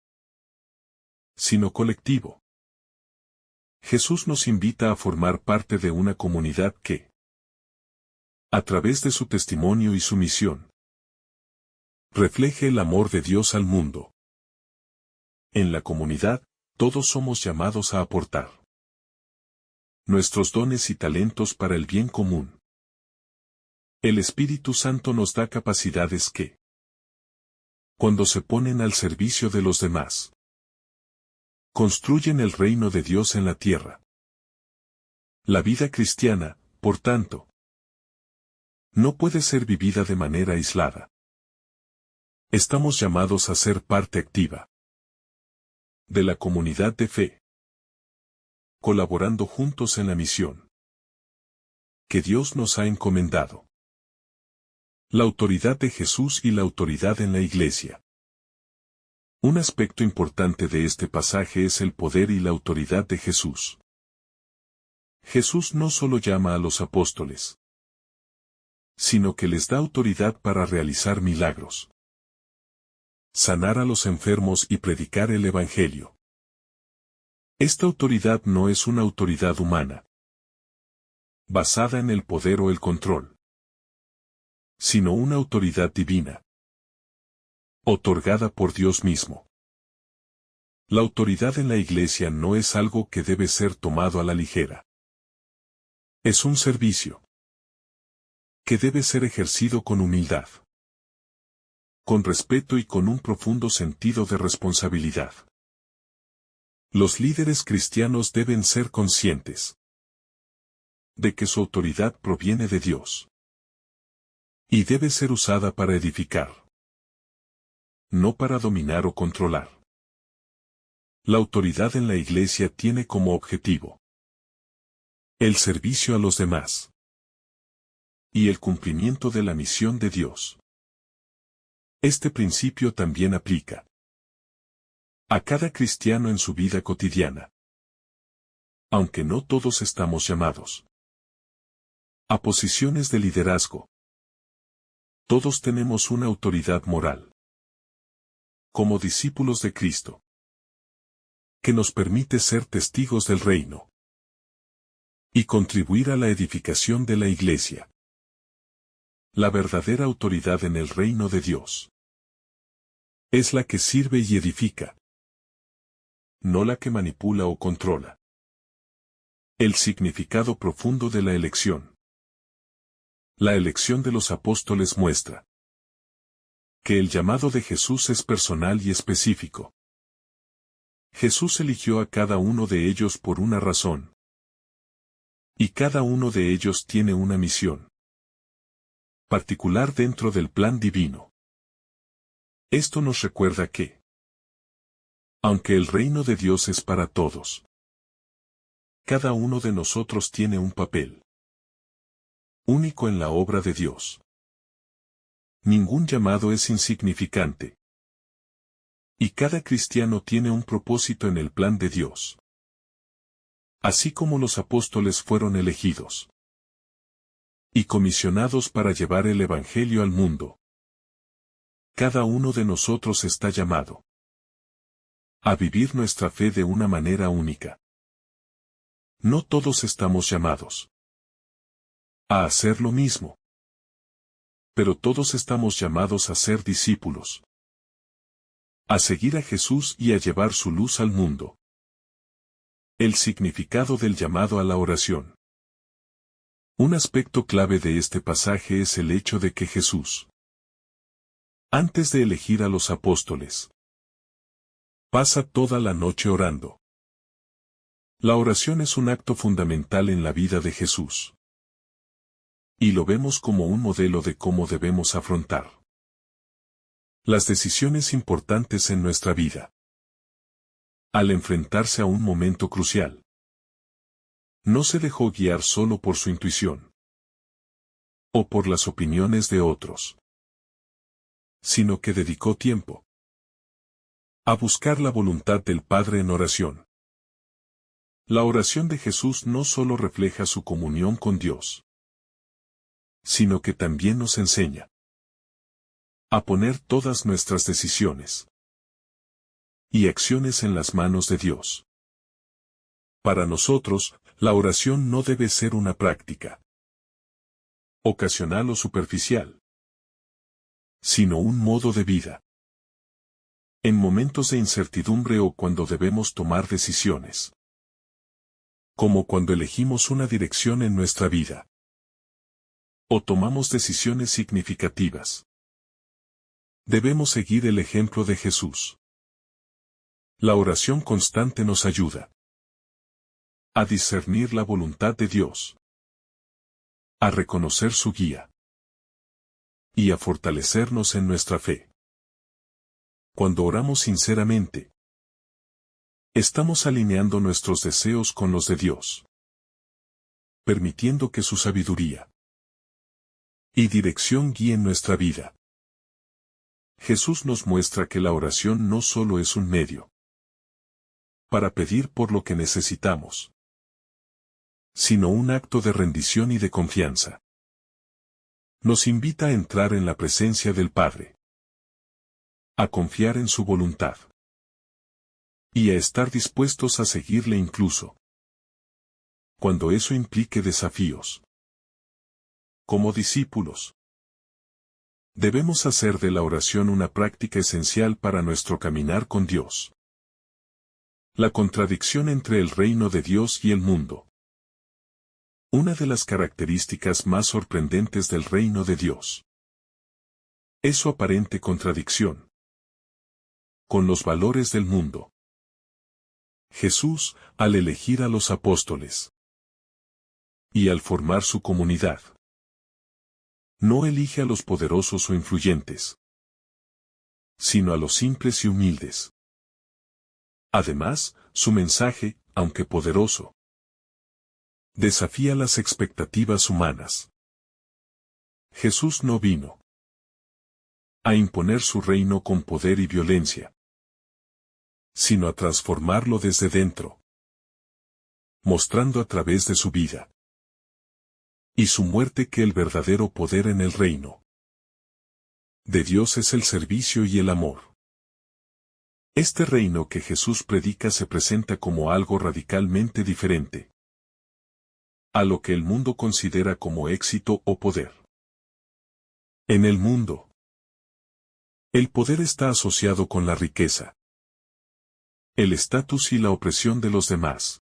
sino colectivo. Jesús nos invita a formar parte de una comunidad que, a través de su testimonio y su misión, refleje el amor de Dios al mundo. En la comunidad, todos somos llamados a aportar nuestros dones y talentos para el bien común. El Espíritu Santo nos da capacidades que, cuando se ponen al servicio de los demás, construyen el reino de Dios en la tierra. La vida cristiana, por tanto, no puede ser vivida de manera aislada. Estamos llamados a ser parte activa de la comunidad de fe, colaborando juntos en la misión que Dios nos ha encomendado. La autoridad de Jesús y la autoridad en la Iglesia. Un aspecto importante de este pasaje es el poder y la autoridad de Jesús. Jesús no solo llama a los apóstoles, sino que les da autoridad para realizar milagros, sanar a los enfermos y predicar el Evangelio. Esta autoridad no es una autoridad humana, basada en el poder o el control, sino una autoridad divina, otorgada por Dios mismo. La autoridad en la Iglesia no es algo que debe ser tomado a la ligera. Es un servicio que debe ser ejercido con humildad, con respeto y con un profundo sentido de responsabilidad. Los líderes cristianos deben ser conscientes de que su autoridad proviene de Dios y debe ser usada para edificar, no para dominar o controlar. La autoridad en la Iglesia tiene como objetivo el servicio a los demás y el cumplimiento de la misión de Dios. Este principio también aplica a cada cristiano en su vida cotidiana, aunque no todos estamos llamados a posiciones de liderazgo. Todos tenemos una autoridad moral como discípulos de Cristo, que nos permite ser testigos del reino y contribuir a la edificación de la Iglesia. La verdadera autoridad en el reino de Dios es la que sirve y edifica, no la que manipula o controla. El significado profundo de la elección. La elección de los apóstoles muestra que el llamado de Jesús es personal y específico. Jesús eligió a cada uno de ellos por una razón, y cada uno de ellos tiene una misión particular dentro del plan divino. Esto nos recuerda que, aunque el reino de Dios es para todos, cada uno de nosotros tiene un papel único en la obra de Dios. Ningún llamado es insignificante, y cada cristiano tiene un propósito en el plan de Dios. Así como los apóstoles fueron elegidos y comisionados para llevar el Evangelio al mundo, cada uno de nosotros está llamado a vivir nuestra fe de una manera única. No todos estamos llamados a hacer lo mismo, pero todos estamos llamados a ser discípulos, a seguir a Jesús y a llevar su luz al mundo. El significado del llamado a la oración. Un aspecto clave de este pasaje es el hecho de que Jesús, antes de elegir a los apóstoles, pasa toda la noche orando. La oración es un acto fundamental en la vida de Jesús, y lo vemos como un modelo de cómo debemos afrontar las decisiones importantes en nuestra vida. Al enfrentarse a un momento crucial, no se dejó guiar solo por su intuición o por las opiniones de otros, sino que dedicó tiempo a buscar la voluntad del Padre en oración. La oración de Jesús no solo refleja su comunión con Dios, sino que también nos enseña a poner todas nuestras decisiones y acciones en las manos de Dios. Para nosotros, la oración no debe ser una práctica ocasional o superficial, sino un modo de vida. En momentos de incertidumbre o cuando debemos tomar decisiones, como cuando elegimos una dirección en nuestra vida, o tomamos decisiones significativas, debemos seguir el ejemplo de Jesús. La oración constante nos ayuda a discernir la voluntad de Dios, a reconocer su guía y a fortalecernos en nuestra fe. Cuando oramos sinceramente, estamos alineando nuestros deseos con los de Dios, permitiendo que su sabiduría y dirección guíen nuestra vida. Jesús nos muestra que la oración no solo es un medio para pedir por lo que necesitamos, sino un acto de rendición y de confianza. Nos invita a entrar en la presencia del Padre, a confiar en su voluntad y a estar dispuestos a seguirle incluso cuando eso implique desafíos. Como discípulos, debemos hacer de la oración una práctica esencial para nuestro caminar con Dios. La contradicción entre el reino de Dios y el mundo. Una de las características más sorprendentes del reino de Dios es su aparente contradicción con los valores del mundo. Jesús, al elegir a los apóstoles y al formar su comunidad, no elige a los poderosos o influyentes, sino a los simples y humildes. Además, su mensaje, aunque poderoso, desafía las expectativas humanas. Jesús no vino a imponer su reino con poder y violencia, sino a transformarlo desde dentro, mostrando a través de su vida y su muerte que el verdadero poder en el reino de Dios es el servicio y el amor. Este reino que Jesús predica se presenta como algo radicalmente diferente a lo que el mundo considera como éxito o poder. En el mundo, el poder está asociado con la riqueza, el estatus y la opresión de los demás.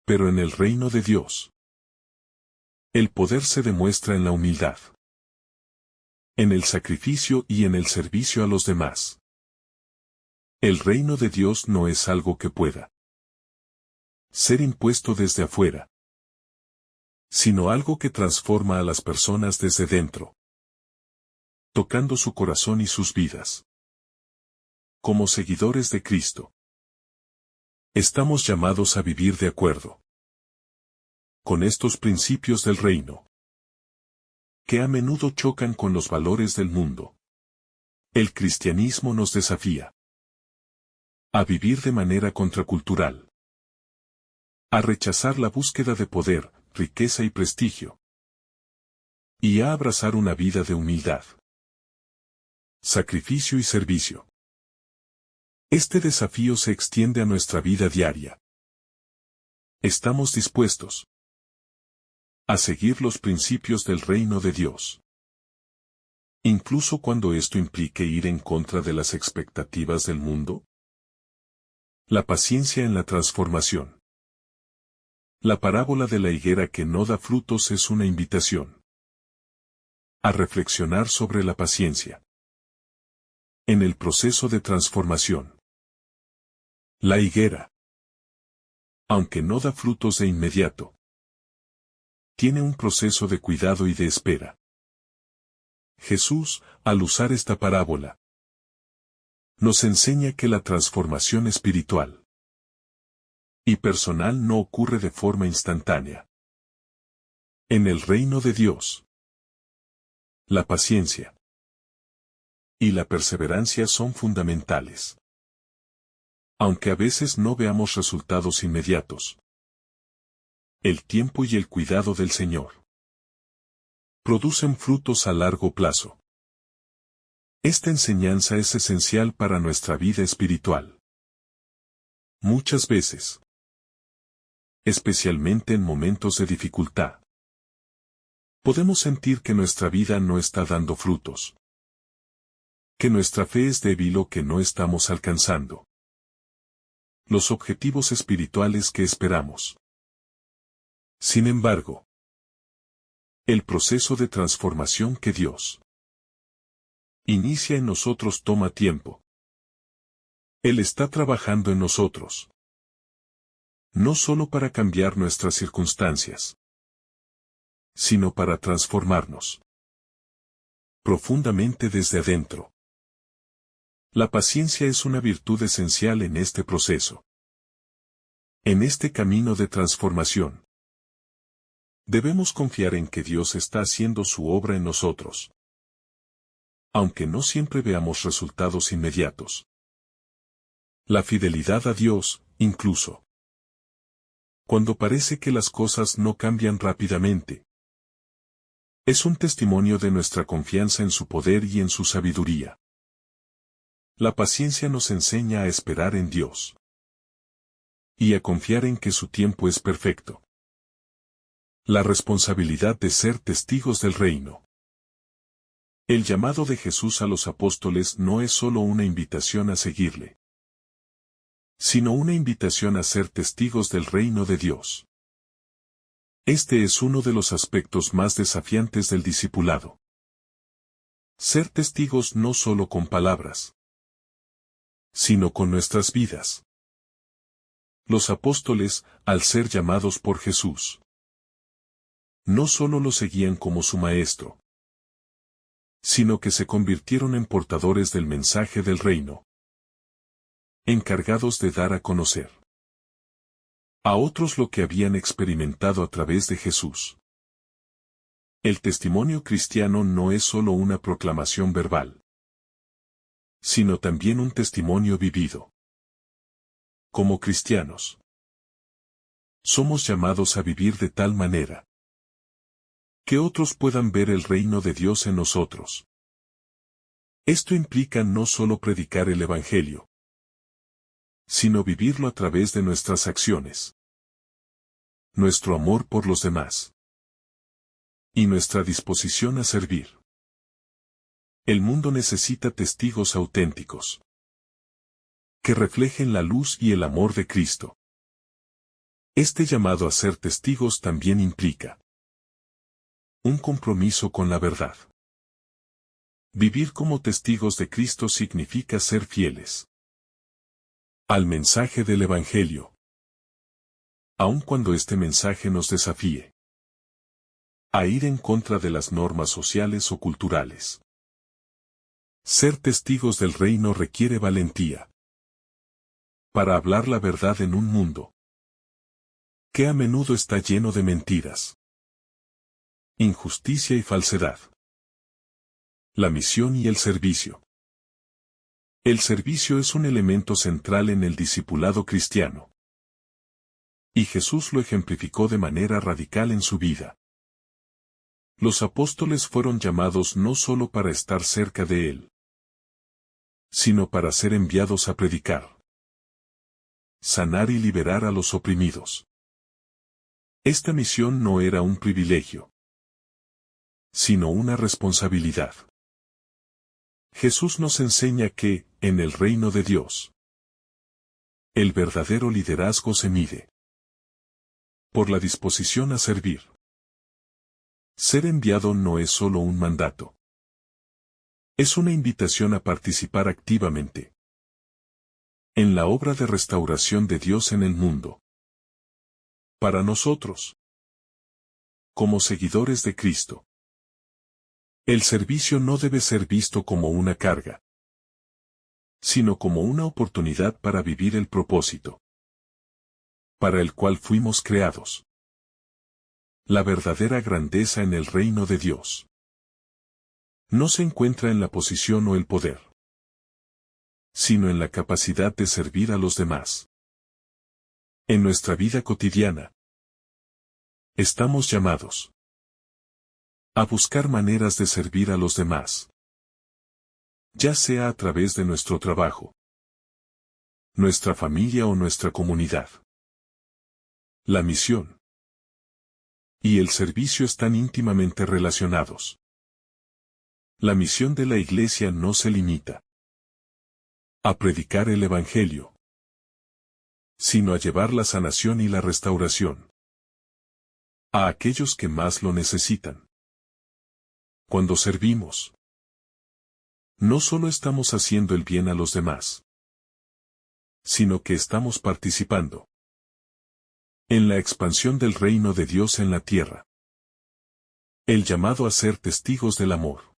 Pero en el reino de Dios, el poder se demuestra en la humildad, en el sacrificio y en el servicio a los demás. El reino de Dios no es algo que pueda ser impuesto desde afuera, sino algo que transforma a las personas desde dentro, tocando su corazón y sus vidas. Como seguidores de Cristo, estamos llamados a vivir de acuerdo con estos principios del reino, que a menudo chocan con los valores del mundo. El cristianismo nos desafía a vivir de manera contracultural, a rechazar la búsqueda de poder, riqueza y prestigio, y a abrazar una vida de humildad, sacrificio y servicio. Este desafío se extiende a nuestra vida diaria. Estamos dispuestos a seguir los principios del reino de Dios, incluso cuando esto implique ir en contra de las expectativas del mundo. La paciencia en la transformación. La parábola de la higuera que no da frutos es una invitación a reflexionar sobre la paciencia en el proceso de transformación. La higuera, aunque no da frutos de inmediato, tiene un proceso de cuidado y de espera. Jesús, al usar esta parábola, nos enseña que la transformación espiritual y personal no ocurre de forma instantánea. En el reino de Dios, la paciencia y la perseverancia son fundamentales. Aunque a veces no veamos resultados inmediatos, el tiempo y el cuidado del Señor producen frutos a largo plazo. Esta enseñanza es esencial para nuestra vida espiritual. Muchas veces, especialmente en momentos de dificultad, podemos sentir que nuestra vida no está dando frutos, que nuestra fe es débil o que no estamos alcanzando los objetivos espirituales que esperamos. Sin embargo, el proceso de transformación que Dios inicia en nosotros toma tiempo. Él está trabajando en nosotros, no solo para cambiar nuestras circunstancias, sino para transformarnos profundamente desde adentro. La paciencia es una virtud esencial en este proceso. En este camino de transformación, debemos confiar en que Dios está haciendo su obra en nosotros, aunque no siempre veamos resultados inmediatos. La fidelidad a Dios, incluso cuando parece que las cosas no cambian rápidamente, es un testimonio de nuestra confianza en su poder y en su sabiduría. La paciencia nos enseña a esperar en Dios y a confiar en que su tiempo es perfecto. La responsabilidad de ser testigos del reino. El llamado de Jesús a los apóstoles no es solo una invitación a seguirle, sino una invitación a ser testigos del reino de Dios. Este es uno de los aspectos más desafiantes del discipulado. Ser testigos no solo con palabras, sino con nuestras vidas. Los apóstoles, al ser llamados por Jesús, no solo lo seguían como su maestro, sino que se convirtieron en portadores del mensaje del reino, encargados de dar a conocer a otros lo que habían experimentado a través de Jesús. El testimonio cristiano no es solo una proclamación verbal, sino también un testimonio vivido. Como cristianos, somos llamados a vivir de tal manera que otros puedan ver el reino de Dios en nosotros. Esto implica no solo predicar el Evangelio, sino vivirlo a través de nuestras acciones, nuestro amor por los demás y nuestra disposición a servir. El mundo necesita testigos auténticos que reflejen la luz y el amor de Cristo. Este llamado a ser testigos también implica un compromiso con la verdad. Vivir como testigos de Cristo significa ser fieles al mensaje del Evangelio, aun cuando este mensaje nos desafíe a ir en contra de las normas sociales o culturales. Ser testigos del reino requiere valentía para hablar la verdad en un mundo que a menudo está lleno de mentiras, injusticia y falsedad. La misión y el servicio. El servicio es un elemento central en el discipulado cristiano, y Jesús lo ejemplificó de manera radical en su vida. Los apóstoles fueron llamados no solo para estar cerca de Él, sino para ser enviados a predicar, sanar y liberar a los oprimidos. Esta misión no era un privilegio, sino una responsabilidad. Jesús nos enseña que, en el reino de Dios, el verdadero liderazgo se mide por la disposición a servir. Ser enviado no es solo un mandato. Es una invitación a participar activamente en la obra de restauración de Dios en el mundo. Para nosotros, como seguidores de Cristo, el servicio no debe ser visto como una carga, sino como una oportunidad para vivir el propósito para el cual fuimos creados. La verdadera grandeza en el reino de Dios no se encuentra en la posición o el poder, sino en la capacidad de servir a los demás. En nuestra vida cotidiana, estamos llamados a buscar maneras de servir a los demás, ya sea a través de nuestro trabajo, nuestra familia o nuestra comunidad. La misión y el servicio están íntimamente relacionados. La misión de la Iglesia no se limita a predicar el Evangelio, sino a llevar la sanación y la restauración a aquellos que más lo necesitan. Cuando servimos, no solo estamos haciendo el bien a los demás, sino que estamos participando en la expansión del reino de Dios en la tierra. El llamado a ser testigos del amor.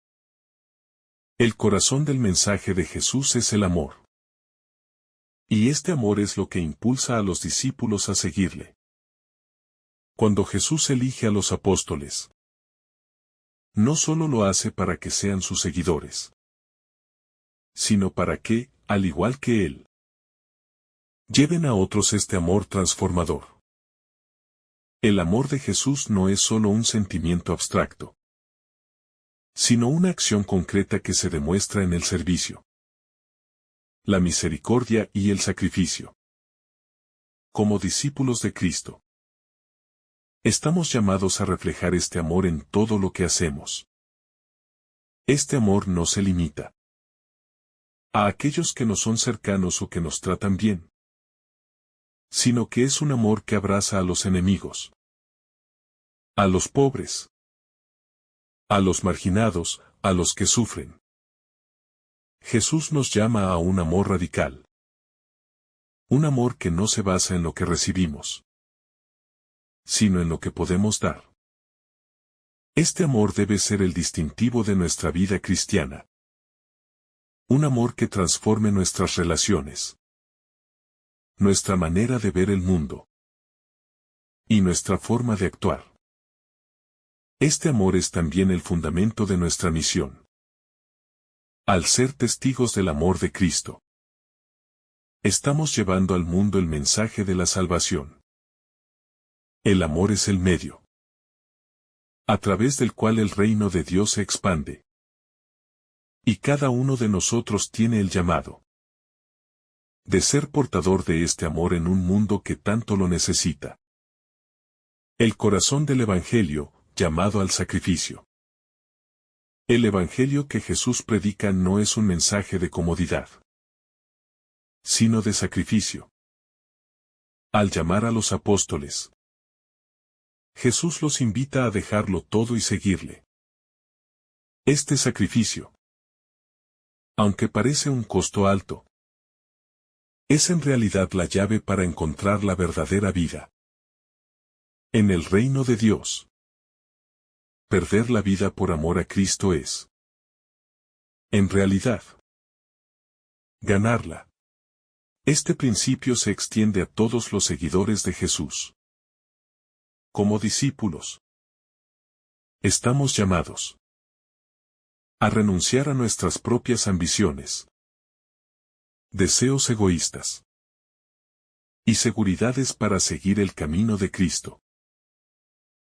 El corazón del mensaje de Jesús es el amor. Y este amor es lo que impulsa a los discípulos a seguirle. Cuando Jesús elige a los apóstoles, no solo lo hace para que sean sus seguidores, sino para que, al igual que Él, lleven a otros este amor transformador. El amor de Jesús no es solo un sentimiento abstracto, sino una acción concreta que se demuestra en el servicio, la misericordia y el sacrificio. Como discípulos de Cristo, estamos llamados a reflejar este amor en todo lo que hacemos. Este amor no se limita a aquellos que nos son cercanos o que nos tratan bien, sino que es un amor que abraza a los enemigos, a los pobres, a los marginados, a los que sufren. Jesús nos llama a un amor radical. Un amor que no se basa en lo que recibimos, sino en lo que podemos dar. Este amor debe ser el distintivo de nuestra vida cristiana. Un amor que transforme nuestras relaciones, nuestra manera de ver el mundo y nuestra forma de actuar. Este amor es también el fundamento de nuestra misión. Al ser testigos del amor de Cristo, estamos llevando al mundo el mensaje de la salvación. El amor es el medio a través del cual el reino de Dios se expande. Y cada uno de nosotros tiene el llamado de ser portador de este amor en un mundo que tanto lo necesita. El corazón del Evangelio, llamado al sacrificio. El Evangelio que Jesús predica no es un mensaje de comodidad, sino de sacrificio. Al llamar a los apóstoles, Jesús los invita a dejarlo todo y seguirle. Este sacrificio, aunque parece un costo alto, es en realidad la llave para encontrar la verdadera vida. En el reino de Dios, perder la vida por amor a Cristo es, en realidad, ganarla. Este principio se extiende a todos los seguidores de Jesús. Como discípulos, estamos llamados a renunciar a nuestras propias ambiciones, deseos egoístas y seguridades para seguir el camino de Cristo.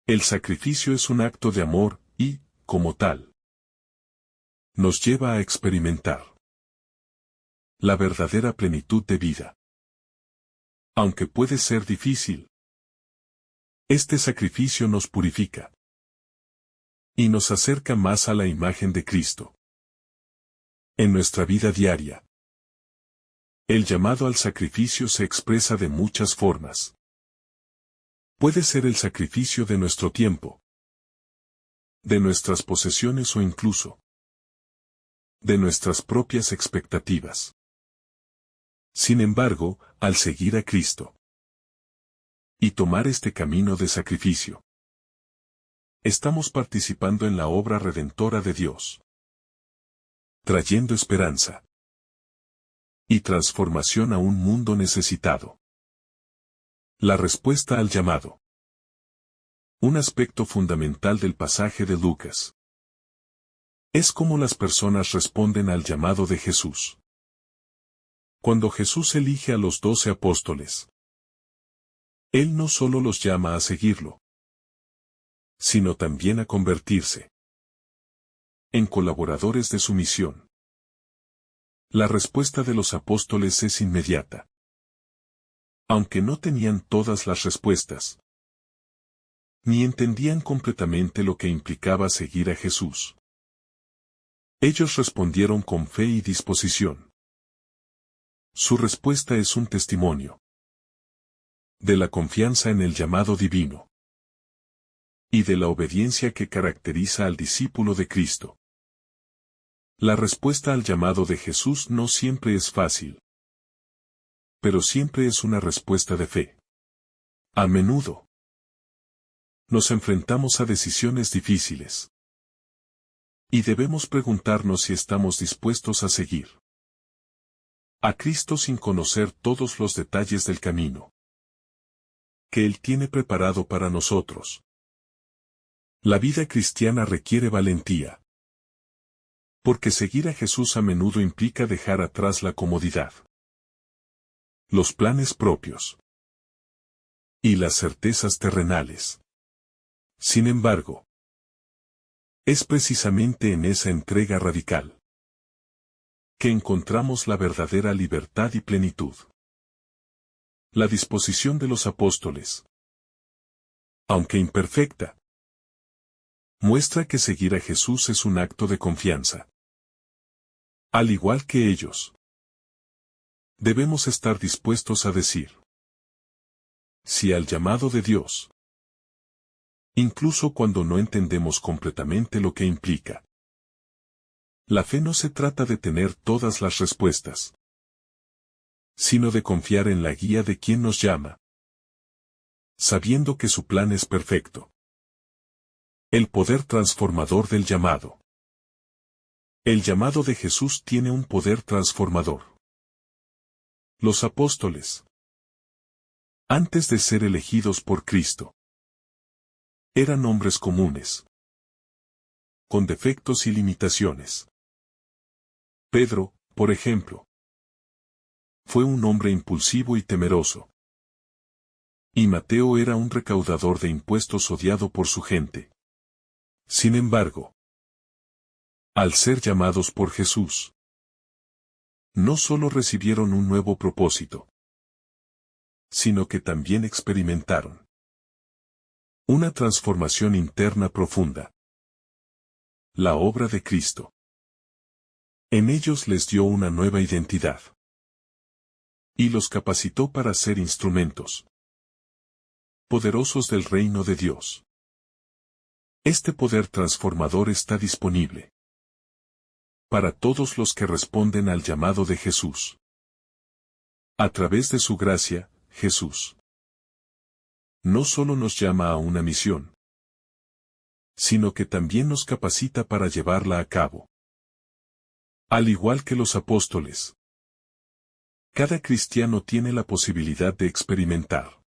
El sacrificio es un acto de amor y, como tal, nos lleva a experimentar la verdadera plenitud de vida. Aunque puede ser difícil, este sacrificio nos purifica y nos acerca más a la imagen de Cristo. En nuestra vida diaria, el llamado al sacrificio se expresa de muchas formas. Puede ser el sacrificio de nuestro tiempo, de nuestras posesiones o incluso de nuestras propias expectativas. Sin embargo, al seguir a Cristo y tomar este camino de sacrificio, estamos participando en la obra redentora de Dios, trayendo esperanza y transformación a un mundo necesitado. La respuesta al llamado. Un aspecto fundamental del pasaje de Lucas es cómo las personas responden al llamado de Jesús. Cuando Jesús elige a los 12 apóstoles, Él no solo los llama a seguirlo, sino también a convertirse en colaboradores de su misión. La respuesta de los apóstoles es inmediata. Aunque no tenían todas las respuestas, ni entendían completamente lo que implicaba seguir a Jesús, ellos respondieron con fe y disposición. Su respuesta es un testimonio de la confianza en el llamado divino y de la obediencia que caracteriza al discípulo de Cristo. La respuesta al llamado de Jesús no siempre es fácil, pero siempre es una respuesta de fe. A menudo, nos enfrentamos a decisiones difíciles, y debemos preguntarnos si estamos dispuestos a seguir a Cristo sin conocer todos los detalles del camino que Él tiene preparado para nosotros. La vida cristiana requiere valentía. Porque seguir a Jesús a menudo implica dejar atrás la comodidad, los planes propios y las certezas terrenales. Sin embargo, es precisamente en esa entrega radical que encontramos la verdadera libertad y plenitud. La disposición de los apóstoles, aunque imperfecta, muestra que seguir a Jesús es un acto de confianza. Al igual que ellos, debemos estar dispuestos a decir sí al llamado de Dios, incluso cuando no entendemos completamente lo que implica. La fe no se trata de tener todas las respuestas, sino de confiar en la guía de quien nos llama, sabiendo que su plan es perfecto. El poder transformador del llamado. El llamado de Jesús tiene un poder transformador. Los apóstoles, antes de ser elegidos por Cristo, eran hombres comunes, con defectos y limitaciones. Pedro, por ejemplo, fue un hombre impulsivo y temeroso. Y Mateo era un recaudador de impuestos odiado por su gente. Sin embargo, al ser llamados por Jesús, no solo recibieron un nuevo propósito, sino que también experimentaron una transformación interna profunda. La obra de Cristo en ellos les dio una nueva identidad y los capacitó para ser instrumentos poderosos del reino de Dios. Este poder transformador está disponible para todos los que responden al llamado de Jesús. A través de su gracia, Jesús no solo nos llama a una misión, sino que también nos capacita para llevarla a cabo. Al igual que los apóstoles, cada cristiano tiene la posibilidad de experimentar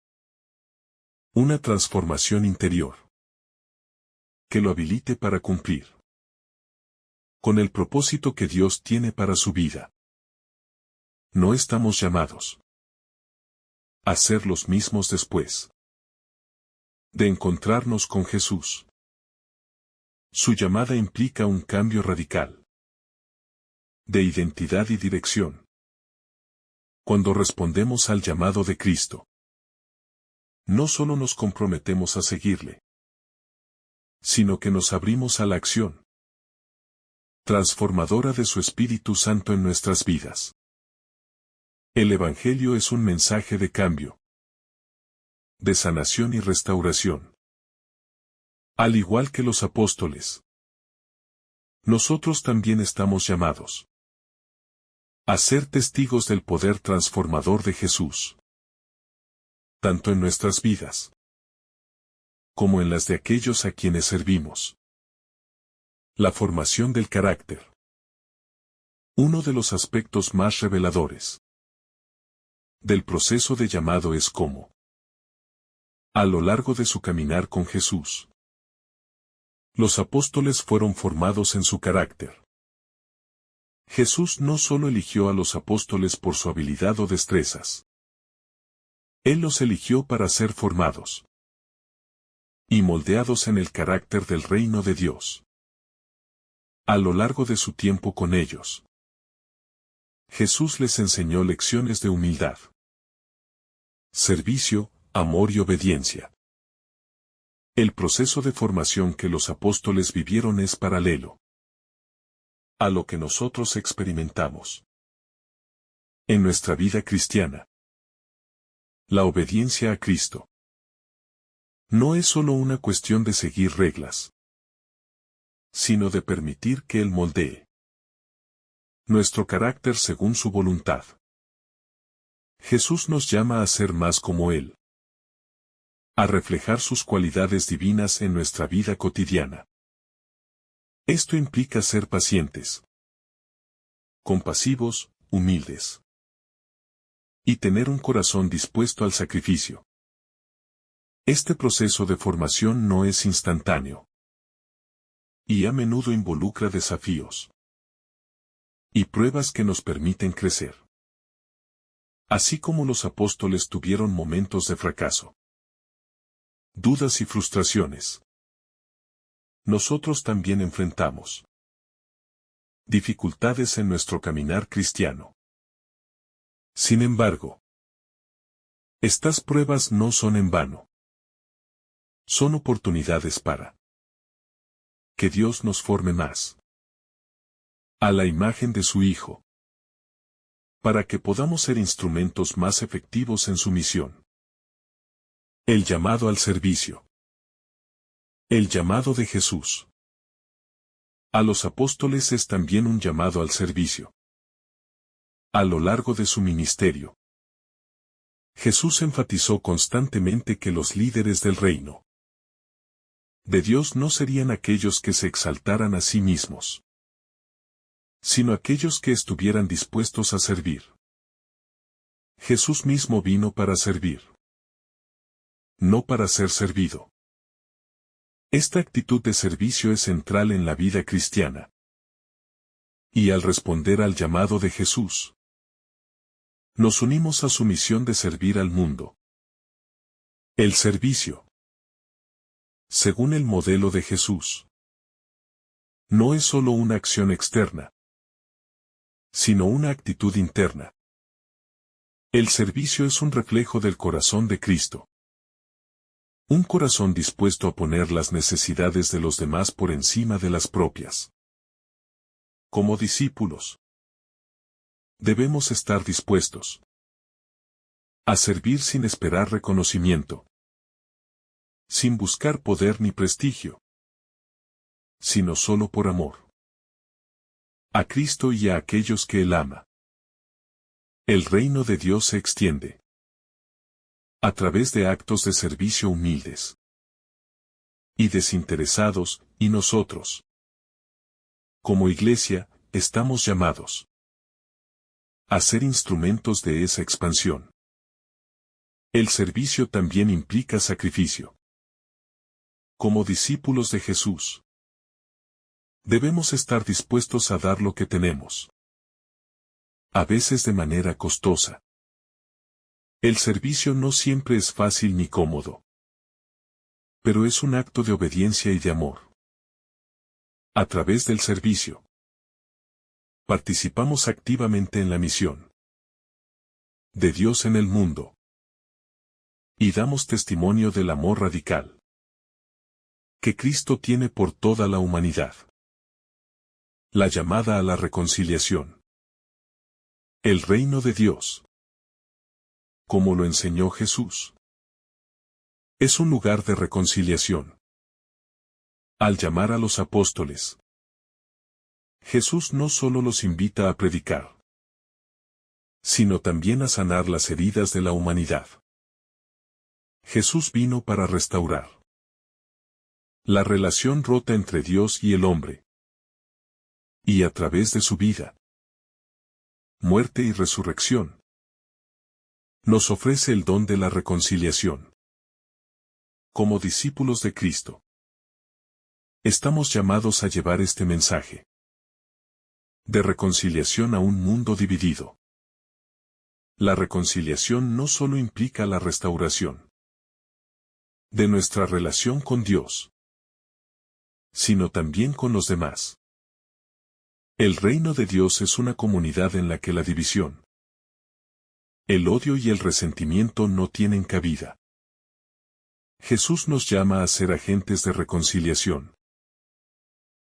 una transformación interior que lo habilite para cumplir con el propósito que Dios tiene para su vida. No estamos llamados a ser los mismos después de encontrarnos con Jesús. Su llamada implica un cambio radical de identidad y dirección. Cuando respondemos al llamado de Cristo, no solo nos comprometemos a seguirle, sino que nos abrimos a la acción transformadora de su Espíritu Santo en nuestras vidas. El Evangelio es un mensaje de cambio, de sanación y restauración. Al igual que los apóstoles, nosotros también estamos llamados a ser testigos del poder transformador de Jesús, tanto en nuestras vidas como en las de aquellos a quienes servimos. La formación del carácter. Uno de los aspectos más reveladores del proceso de llamado es cómo, a lo largo de su caminar con Jesús, los apóstoles fueron formados en su carácter. Jesús no solo eligió a los apóstoles por su habilidad o destrezas. Él los eligió para ser formados y moldeados en el carácter del reino de Dios. A lo largo de su tiempo con ellos, Jesús les enseñó lecciones de humildad, servicio, amor y obediencia. El proceso de formación que los apóstoles vivieron es paralelo a lo que nosotros experimentamos en nuestra vida cristiana. La obediencia a Cristo no es solo una cuestión de seguir reglas, sino de permitir que Él moldee nuestro carácter según su voluntad. Jesús nos llama a ser más como Él, a reflejar sus cualidades divinas en nuestra vida cotidiana. Esto implica ser pacientes, compasivos, humildes, y tener un corazón dispuesto al sacrificio. Este proceso de formación no es instantáneo, y a menudo involucra desafíos. y pruebas que nos permiten crecer. Así como los apóstoles tuvieron momentos de fracaso, dudas y frustraciones, nosotros también enfrentamos dificultades en nuestro caminar cristiano. Sin embargo, estas pruebas no son en vano. Son oportunidades para que Dios nos forme más a la imagen de su Hijo, para que podamos ser instrumentos más efectivos en su misión. El llamado al servicio. El llamado de Jesús a los apóstoles es también un llamado al servicio. A lo largo de su ministerio, Jesús enfatizó constantemente que los líderes del reino de Dios no serían aquellos que se exaltaran a sí mismos, sino aquellos que estuvieran dispuestos a servir. Jesús mismo vino para servir, no para ser servido. Esta actitud de servicio es central en la vida cristiana. Y al responder al llamado de Jesús, nos unimos a su misión de servir al mundo. El servicio, según el modelo de Jesús, no es solo una acción externa, sino una actitud interna. El servicio es un reflejo del corazón de Cristo. Un corazón dispuesto a poner las necesidades de los demás por encima de las propias. Como discípulos, debemos estar dispuestos a servir sin esperar reconocimiento, sin buscar poder ni prestigio, sino solo por amor a Cristo y a aquellos que Él ama. El reino de Dios se extiende a través de actos de servicio humildes y desinteresados, y nosotros, como iglesia, estamos llamados a ser instrumentos de esa expansión. El servicio también implica sacrificio. Como discípulos de Jesús, debemos estar dispuestos a dar lo que tenemos, a veces de manera costosa. El servicio no siempre es fácil ni cómodo, pero es un acto de obediencia y de amor. A través del servicio, participamos activamente en la misión de Dios en el mundo y damos testimonio del amor radical que Cristo tiene por toda la humanidad. La llamada a la reconciliación. El reino de Dios, como lo enseñó Jesús, es un lugar de reconciliación. Al llamar a los apóstoles, Jesús no solo los invita a predicar, sino también a sanar las heridas de la humanidad. Jesús vino para restaurar la relación rota entre Dios y el hombre, y a través de su vida, muerte y resurrección, nos ofrece el don de la reconciliación. Como discípulos de Cristo, estamos llamados a llevar este mensaje de reconciliación a un mundo dividido. La reconciliación no solo implica la restauración de nuestra relación con Dios, sino también con los demás. El reino de Dios es una comunidad en la que la división, el odio y el resentimiento no tienen cabida. Jesús nos llama a ser agentes de reconciliación,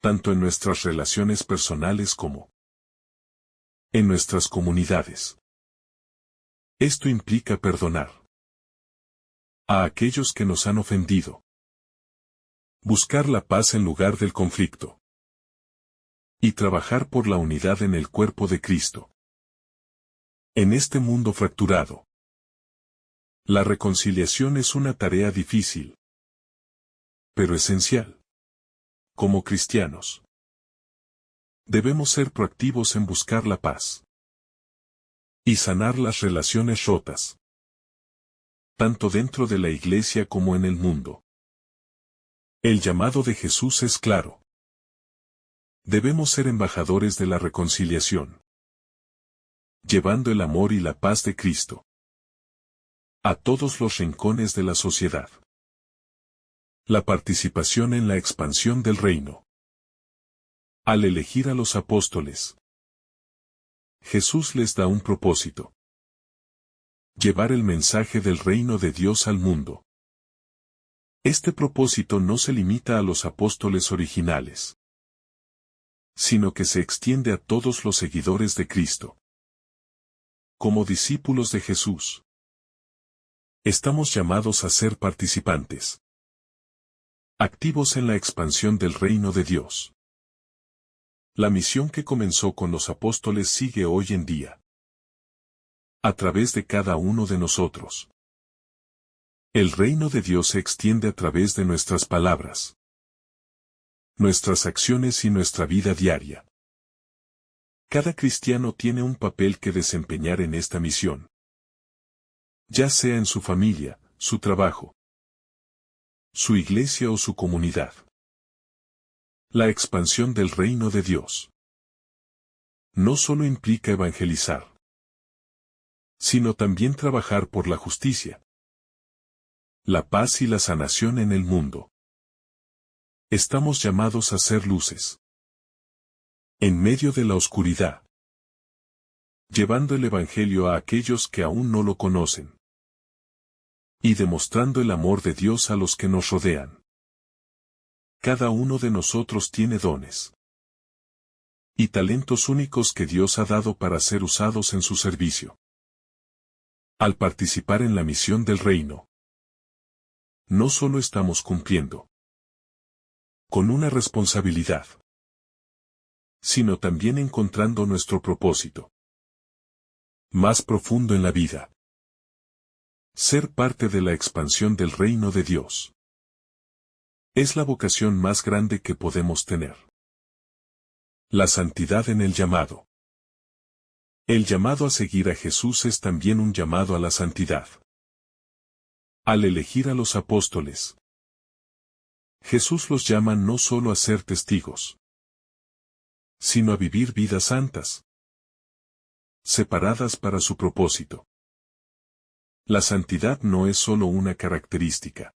tanto en nuestras relaciones personales como en nuestras comunidades. Esto implica perdonar a aquellos que nos han ofendido, buscar la paz en lugar del conflicto, y trabajar por la unidad en el cuerpo de Cristo. En este mundo fracturado, la reconciliación es una tarea difícil, pero esencial. Como cristianos, debemos ser proactivos en buscar la paz y sanar las relaciones rotas, tanto dentro de la iglesia como en el mundo. El llamado de Jesús es claro. Debemos ser embajadores de la reconciliación, llevando el amor y la paz de Cristo a todos los rincones de la sociedad. La participación en la expansión del reino. Al elegir a los apóstoles, Jesús les da un propósito: llevar el mensaje del reino de Dios al mundo. Este propósito no se limita a los apóstoles originales, sino que se extiende a todos los seguidores de Cristo. Como discípulos de Jesús, estamos llamados a ser participantes activos en la expansión del reino de Dios. La misión que comenzó con los apóstoles sigue hoy en día, a través de cada uno de nosotros. El reino de Dios se extiende a través de nuestras palabras, nuestras acciones y nuestra vida diaria. Cada cristiano tiene un papel que desempeñar en esta misión, ya sea en su familia, su trabajo, su iglesia o su comunidad. La expansión del reino de Dios no solo implica evangelizar, sino también trabajar por la justicia, la paz y la sanación en el mundo. Estamos llamados a ser luces en medio de la oscuridad, llevando el evangelio a aquellos que aún no lo conocen y demostrando el amor de Dios a los que nos rodean. Cada uno de nosotros tiene dones y talentos únicos que Dios ha dado para ser usados en su servicio. Al participar en la misión del reino, no solo estamos cumpliendo con una responsabilidad, sino también encontrando nuestro propósito más profundo en la vida: ser parte de la expansión del reino de Dios. Es la vocación más grande que podemos tener. La santidad en el llamado. El llamado a seguir a Jesús es también un llamado a la santidad. Al elegir a los apóstoles, Jesús los llama no solo a ser testigos, sino a vivir vidas santas, separadas para su propósito. La santidad no es solo una característica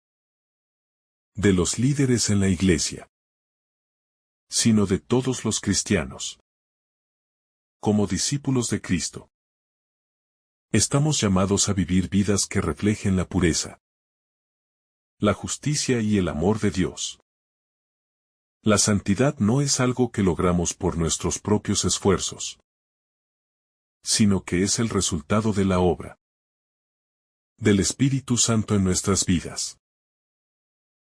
de los líderes en la iglesia, sino de todos los cristianos. Como discípulos de Cristo, estamos llamados a vivir vidas que reflejen la pureza, la justicia y el amor de Dios. La santidad no es algo que logramos por nuestros propios esfuerzos, sino que es el resultado de la obra del Espíritu Santo en nuestras vidas.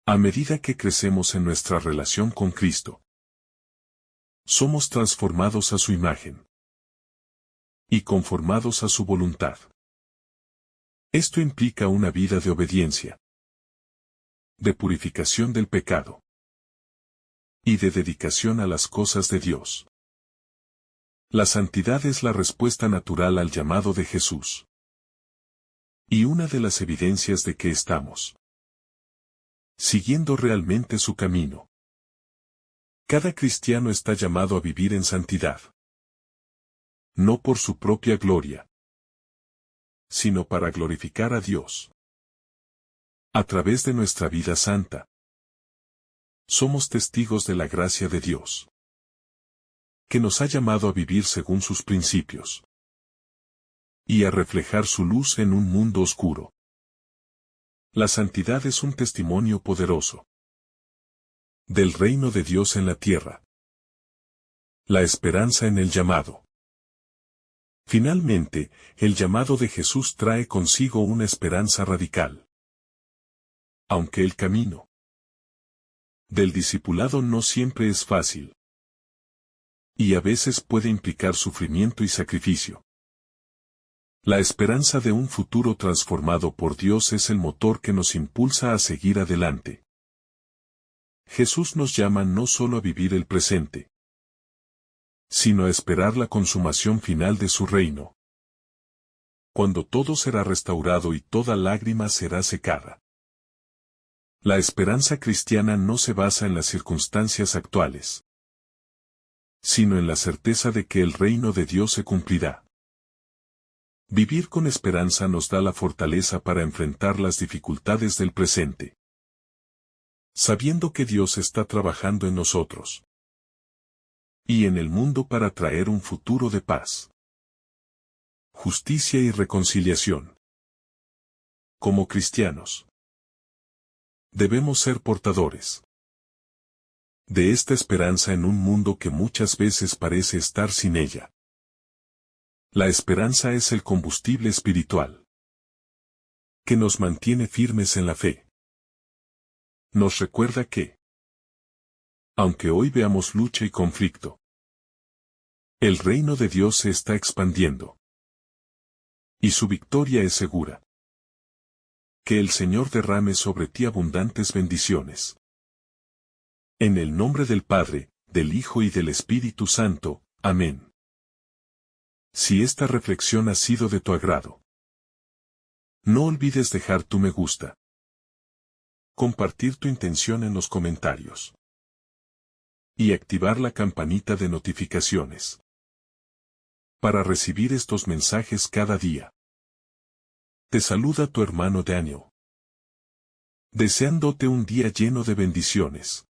A medida que crecemos en nuestra relación con Cristo, somos transformados a su imagen y conformados a su voluntad. Esto implica una vida de obediencia, de purificación del pecado y de dedicación a las cosas de Dios. La santidad es la respuesta natural al llamado de Jesús, y una de las evidencias de que estamos siguiendo realmente su camino. Cada cristiano está llamado a vivir en santidad, no por su propia gloria, sino para glorificar a Dios. A través de nuestra vida santa, somos testigos de la gracia de Dios, que nos ha llamado a vivir según sus principios y a reflejar su luz en un mundo oscuro. La santidad es un testimonio poderoso del reino de Dios en la tierra. La esperanza en el llamado. Finalmente, el llamado de Jesús trae consigo una esperanza radical. Aunque el camino del discipulado no siempre es fácil, y a veces puede implicar sufrimiento y sacrificio, la esperanza de un futuro transformado por Dios es el motor que nos impulsa a seguir adelante. Jesús nos llama no solo a vivir el presente, sino a esperar la consumación final de su reino, cuando todo será restaurado y toda lágrima será secada. La esperanza cristiana no se basa en las circunstancias actuales, sino en la certeza de que el reino de Dios se cumplirá. Vivir con esperanza nos da la fortaleza para enfrentar las dificultades del presente, sabiendo que Dios está trabajando en nosotros y en el mundo para traer un futuro de paz, justicia y reconciliación. Como cristianos, debemos ser portadores de esta esperanza en un mundo que muchas veces parece estar sin ella. La esperanza es el combustible espiritual que nos mantiene firmes en la fe. Nos recuerda que, aunque hoy veamos lucha y conflicto, el reino de Dios se está expandiendo y su victoria es segura. Que el Señor derrame sobre ti abundantes bendiciones. En el nombre del Padre, del Hijo y del Espíritu Santo. Amén. Si esta reflexión ha sido de tu agrado, no olvides dejar tu me gusta, compartir tu intención en los comentarios y activar la campanita de notificaciones para recibir estos mensajes cada día. Te saluda tu hermano Daniel, deseándote un día lleno de bendiciones.